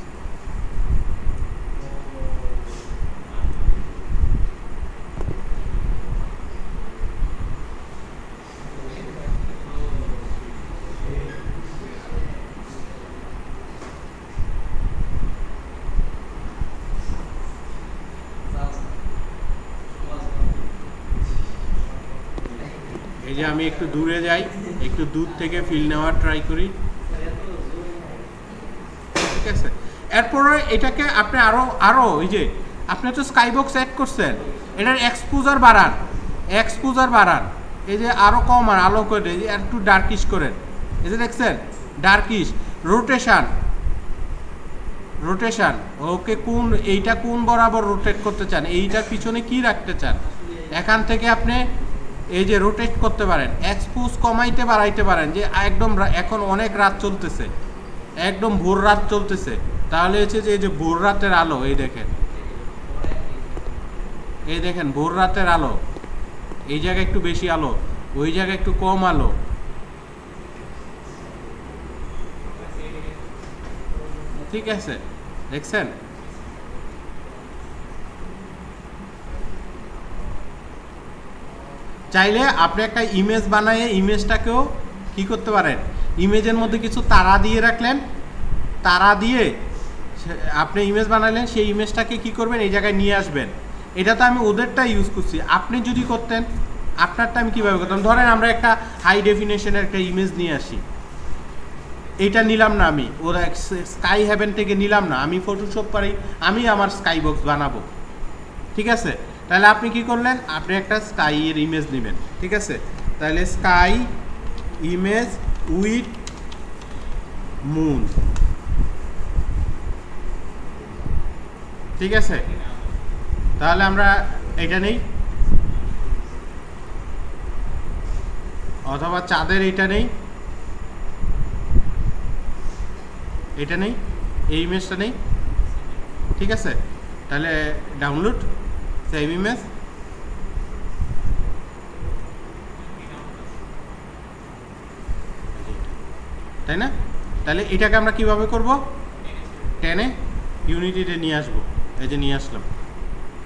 এই যে আমি একটু দূরে যাই, একটু দূর থেকে ফিল নেওয়ার ট্রাই করি, ঠিক আছে। এরপরে এটাকে আপনি আরো এই যে আপনি তো স্কাইবক্স অ্যাড করছেন, এটার এক্সপোজার বাড়ান, এই যে আরো কম আর আলো করে এই যে একটু ডার্কিশ করেন, এই যে দেখছেন ডার্কিশ। রোটেশন ওকে এইটা কোন বরাবর রোটেট করতে চান, এইটার পিছনে কি রাখতে চান, এখান থেকে আপনি এই যে রোটেট করতে পারেন, এক্সপোজ কমাইতে বাড়াইতে পারেন। যে একদম এখন অনেক রাত চলতেছে, একদম ভোর রাত চলতেছে, তাহলে হচ্ছে যে এই যে ভোর রাতের আলো, এই দেখেন ভোর রাতের আলো, এই জায়গায় একটু বেশি আলো, ওই জায়গায় একটু কম আলো, ঠিক আছে, দেখছেন। চাইলে আপনি একটা ইমেজ বানায় ইমেজটাকেও কি করতে পারেন, ইমেজের মধ্যে কিছু তারা দিয়ে রাখলেন, তারা দিয়ে আপনি ইমেজ বানালেন, সেই ইমেজটাকে কি করবেন এই জায়গায় নিয়ে আসবেন। এটা তো আমি ওদেরটা ইউজ করছি, আপনি যদি করতেন আপনারটা আমি কীভাবে করতাম। ধরেন আমরা একটা হাই ডেফিনেশনের একটা ইমেজ নিয়ে আসি, এইটা নিলাম না আমি, ওরা স্কাই হ্যাভেন থেকে নিলাম না, আমি ফটোশপ পারি, আমি আমার স্কাই বক্স বানাবো, ঠিক আছে। তাহলে আপনি কি করলেন, আপনি একটা স্কাই এর ইমেজ নেবেন, ঠিক আছে। তাহলে স্কাই ইমেজ উইথ মুন, ঠিক আছে। তাহলে আমরা এটা নেই, অথবা চাঁদের এটা নেই, এটা নেই, এই ইমেজটা নেই, ঠিক আছে। তাহলে ডাউনলোড সেভ ইমেজ, তাই না। তাহলে এটাকে আমরা কিভাবে করব, টেনে ইউনিটিতে নিয়ে আসবো, এই যে নিয়ে আসলাম,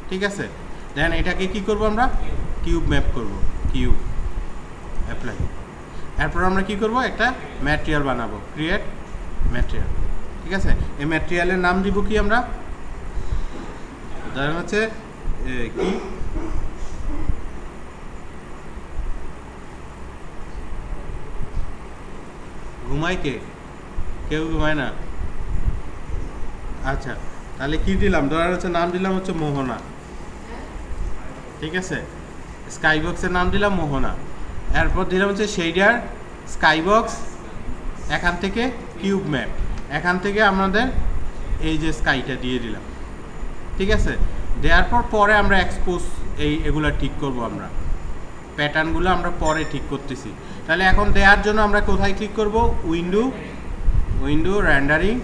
ঠিক আছে। দেন এটাকে কি করব, আমরা কিউব ম্যাপ করব, কিউব অ্যাপ্লাই। এরপর আমরা কি করব, একটা ম্যাটেরিয়াল বানাবো, ক্রিয়েট ম্যাটেরিয়াল, ঠিক আছে। এই ম্যাটেরিয়ালের নাম দিব কি আমরা, ধরেন হচ্ছে কি ঘুমায়, কেউ ঘুমায় না, আচ্ছা। তাহলে কি দিলাম, ধরেন হচ্ছে নাম দিলাম হচ্ছে মোহনা, ঠিক আছে। স্কাইবক্সের নাম দিলাম মোহনা, এরপর দিলাম হচ্ছে শেডার স্কাইবক্স, এখান থেকে কিউব ম্যাপ, এখান থেকে আমাদের এই যে স্কাইটা দিয়ে দিলাম, ঠিক আছে। দেওয়ার পরে আমরা এক্সপোজ এগুলো ঠিক করব, আমরা প্যাটার্নগুলো আমরা পরে ঠিক করতেছি। তাহলে এখন দেওয়ার জন্য আমরা কোথায় ক্লিক করব, উইন্ডো রেন্ডারিং,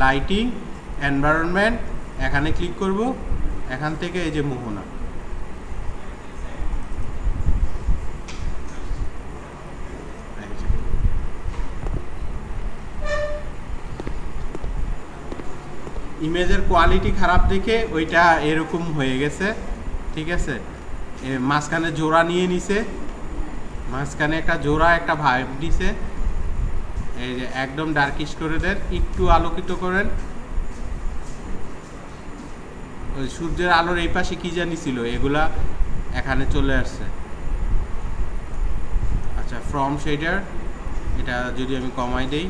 লাইটিং, এনভায়রনমেন্ট, এখানে ক্লিক করব, এখান থেকে এই যে মোহনা, ইমেজের কোয়ালিটি খারাপ দেখে ওইটা এরকম হয়ে গেছে, ঠিক আছে। মাঝখানে জোড়া নিয়ে নিছে, মাঝখানে একটা জোড়া একটা ভাইব দিছে, এই যে একদম ডার্কিশ করে দেন, একটু আলোকিত করেন, ওই সূর্যের আলোর এই পাশে কি জানি ছিল, এগুলা এখানে চলে আসছে। আচ্ছা, ফ্রম শেডার এটা যদি আমি কমাই দেই,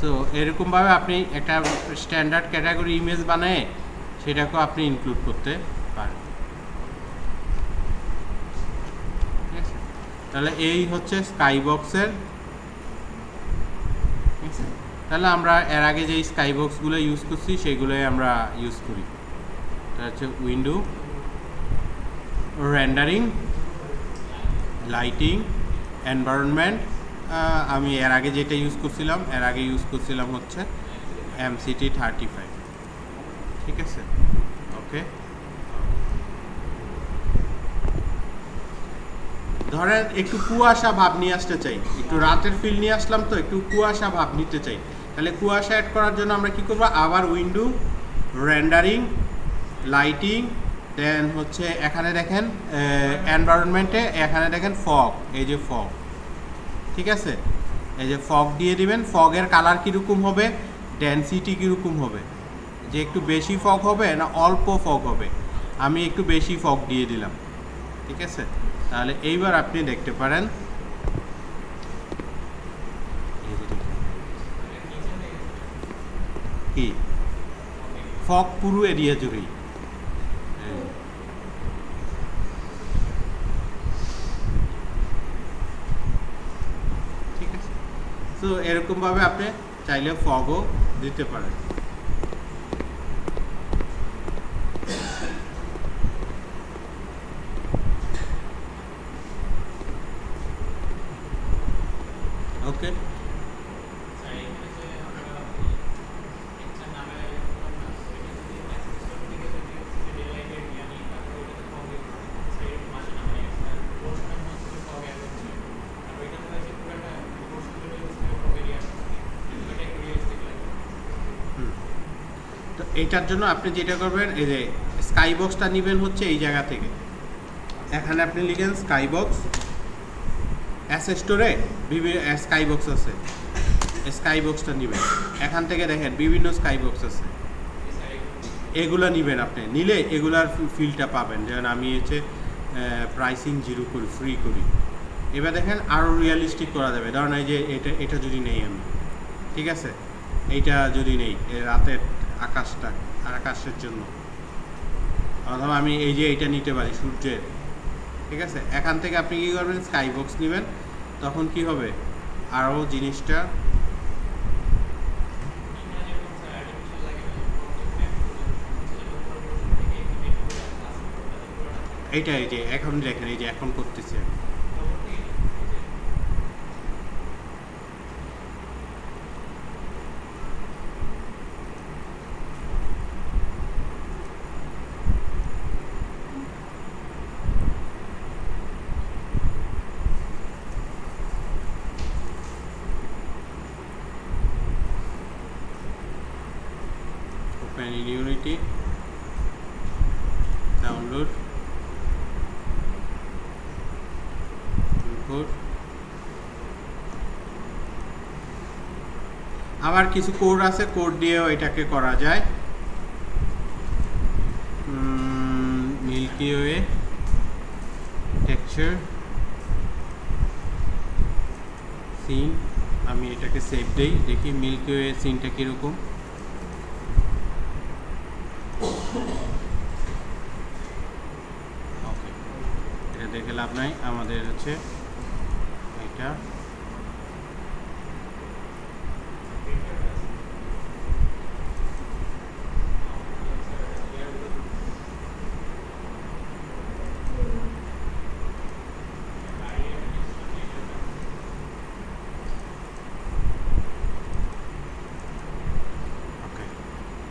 সো এরকমভাবে আপনি একটা স্ট্যান্ডার্ড ক্যাটাগরি ইমেজ বানায় সেটাকেও আপনি ইনক্লুড করতে পারেন, ঠিক আছে। তাহলে এই হচ্ছে স্কাইবক্সের, ঠিক আছে। তাহলে আমরা এর আগে যেই স্কাইবক্সগুলো ইউজ করছি সেগুলোই আমরা ইউজ করি। এটা হচ্ছে উইন্ডো রেন্ডারিং, লাইটিং, এনভায়রনমেন্ট। আমি এর আগে যেটা ইউজ করছিলাম হচ্ছে MCT35, ঠিক আছে, ওকে। ধরেন একটু কুয়াশা ভাব নিয়ে আসতে চাই, একটু রাতের ফিল নিয়ে আসলাম, তো একটু কুয়াশা ভাব নিতে চাই, তাহলে কুয়াশা অ্যাড করার জন্য আমরা কি করব, আবার উইন্ডো রেন্ডারিং, লাইটিং, দেন হচ্ছে এখানে দেখেন এনভায়রনমেন্টে, এখানে দেখেন ফগ, এই যে ফগ, ঠিক আছে, এই যে ফগ দিয়ে দিবেন। ফগের কালার কীরকম হবে, ডেনসিটি কীরকম হবে, যে একটু বেশি ফগ হবে না অল্প ফগ হবে। আমি একটু বেশি ফগ দিয়ে দিলাম। ঠিক আছে, তাহলে এইবার আপনি দেখতে পারেন কি ফগ পুরো এরিয়া জুড়েই। ঠিক আছে, তো এরকমভাবে আপনি চাইলে ফগও দিতে পারেন। ওকে, তো এইটার জন্য আপনি যেটা করবেন, এই যে স্কাই বক্সটা নেবেন হচ্ছে এই জায়গা থেকে। এখানে আপনি লিখেন স্কাই বক্স, এস স্টোরে বিভিন্ন স্কাই বক্স আছে, স্কাই বক্সটা নেবেন। এখান থেকে দেখেন বিভিন্ন স্কাই বক্স আছে, এগুলো নেবেন। আপনি নিলে এগুলার ফিলটা পাবেন। যেমন আমি হচ্ছে প্রাইসিং 0 করি, ফ্রি করি। এবার দেখেন আরও রিয়েলিস্টিক করা যাবে। ধরুন এই যে এটা যদি নেই আমি, ঠিক আছে, এইটা যদি নেই রাতের আকাশটা, আকাশের জন্য, অথবা আমি এই যে এইটা নিতে পারি সূর্যের। ঠিক আছে, এখান থেকে আপনি কী করবেন, স্কাই বক্স নেবেন। তখন কি হবে, আরও জিনিসটা এইটা, এই যে এখন দেখেন, এই যে এখন করতেছে। Open in unity, download, import. আবার কিছু কোড আছে, কোড দিয়েও এটাকে করা যায়। মিল্কি ওয়ে টেক্সচার সিন, আমি এটাকে সেভ দেই, দেখি মিল্কি ওয়ে সিনটা কীরকম। ওকে, এটা দেখে লাভ নাই, আমাদের হচ্ছে এটা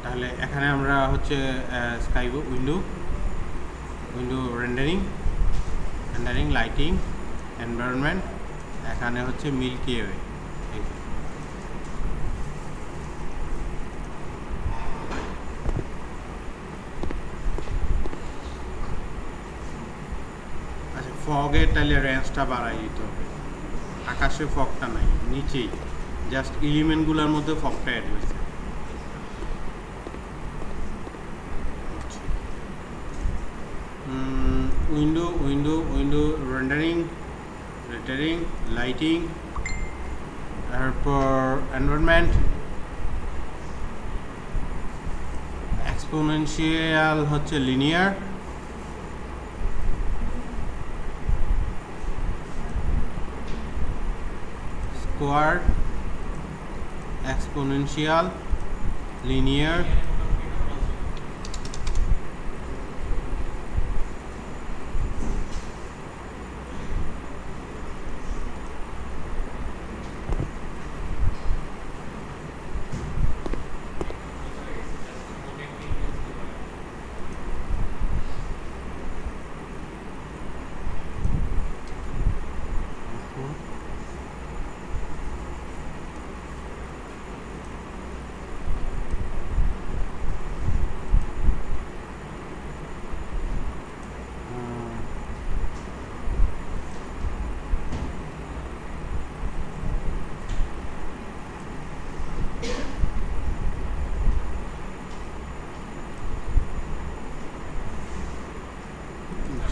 তাহলে এখানে আমরা হচ্ছে sky window rendering lighting environment, এখানে হচ্ছে মিল্কি ওয়ে। আচ্ছা, ফগের তাহলে রেঞ্জটা বাড়াই দিতে হবে। আকাশে ফগটা নাই, নিচেই জাস্ট এলিমেন্টগুলোর মধ্যে ফগটা অ্যাড হয়েছে। উইন্ডো রেন্ডারিং লাইটিং, তারপর এনভায়রনমেন্ট, এক্সপোনেনশিয়াল হচ্ছে linear, square, exponential, linear,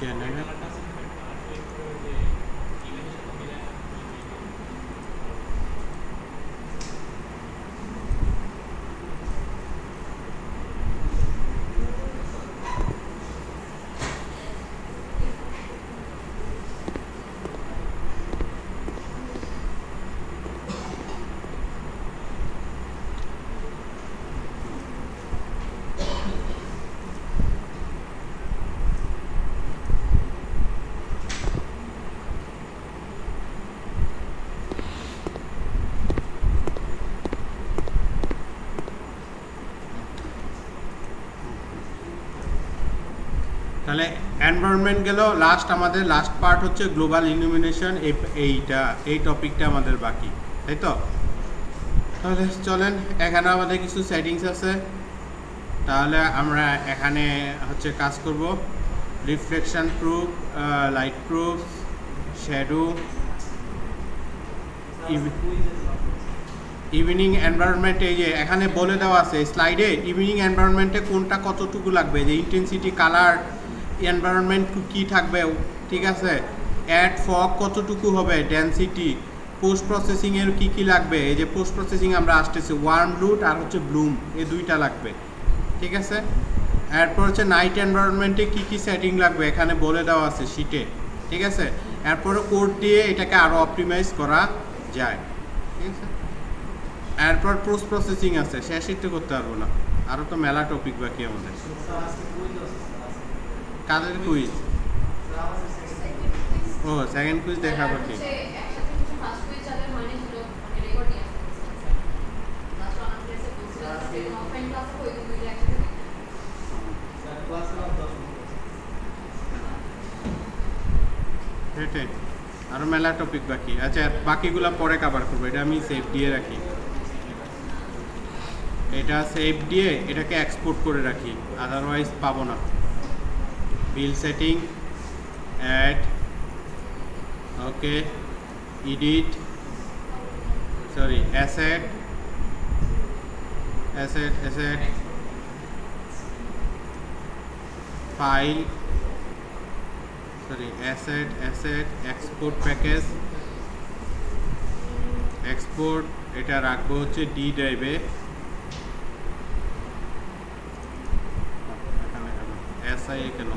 general তাহলে এনভায়রনমেন্ট গেল লাস্ট আমাদের লাস্ট পার্ট হচ্ছে গ্লোবাল ইলুমিনেশন এই টপিকটা আমাদের বাকি তাই তো তাহলে চলেন এখানে আমাদের কিছু সেটিংস আছে তাহলে আমরা এখানে হচ্ছে কাজ করব reflection proof light proof shadow evening environment এই যে এখানে বলে দেওয়া আছে স্লাইডে ইভিনিং এনভায়রনমেন্টে কোনটা কতটুকু লাগবে যে ইন্টেন্সিটি কালার এনভায়রনমেন্ট কি থাকবে ঠিক আছে অ্যাড ফগ কতটুকু হবে ডেনসিটি পোস্ট প্রসেসিংয়ের কী লাগবে এই যে পোস্ট প্রসেসিং আমরা আসতেছি ওয়ার্ম লুট আর হচ্ছে ব্লুম এই দুইটা লাগবে ঠিক আছে এরপর হচ্ছে নাইট এনভায়রনমেন্টে কী সেটিং লাগবে এখানে বলে দেওয়া আছে শিটে ঠিক আছে এরপরে কোড দিয়ে এটাকে আরও অপটিমাইজ করা যায় ঠিক আছে এরপর পোস্ট প্রসেসিং আছে শেষই তো করতে পারবো না আরও তো মেলা টপিক বাকি আমাদের কাদের কুইজ ও সেকেন্ড কুইজ দেখাবো ঠিক সেটাই আরও মেলা টপিক বাকি আচ্ছা বাকিগুলো পরে কভার করবো এটা আমি সেভ দিয়ে রাখি এটা সেভ দিয়ে এটাকে এক্সপোর্ট করে রাখি আদারওয়াইজ পাবো না build setting add okay edit sorry asset file sorry asset export package export এটা রাখবো হচ্ছে ডি ড্রাইভে এসআই কেন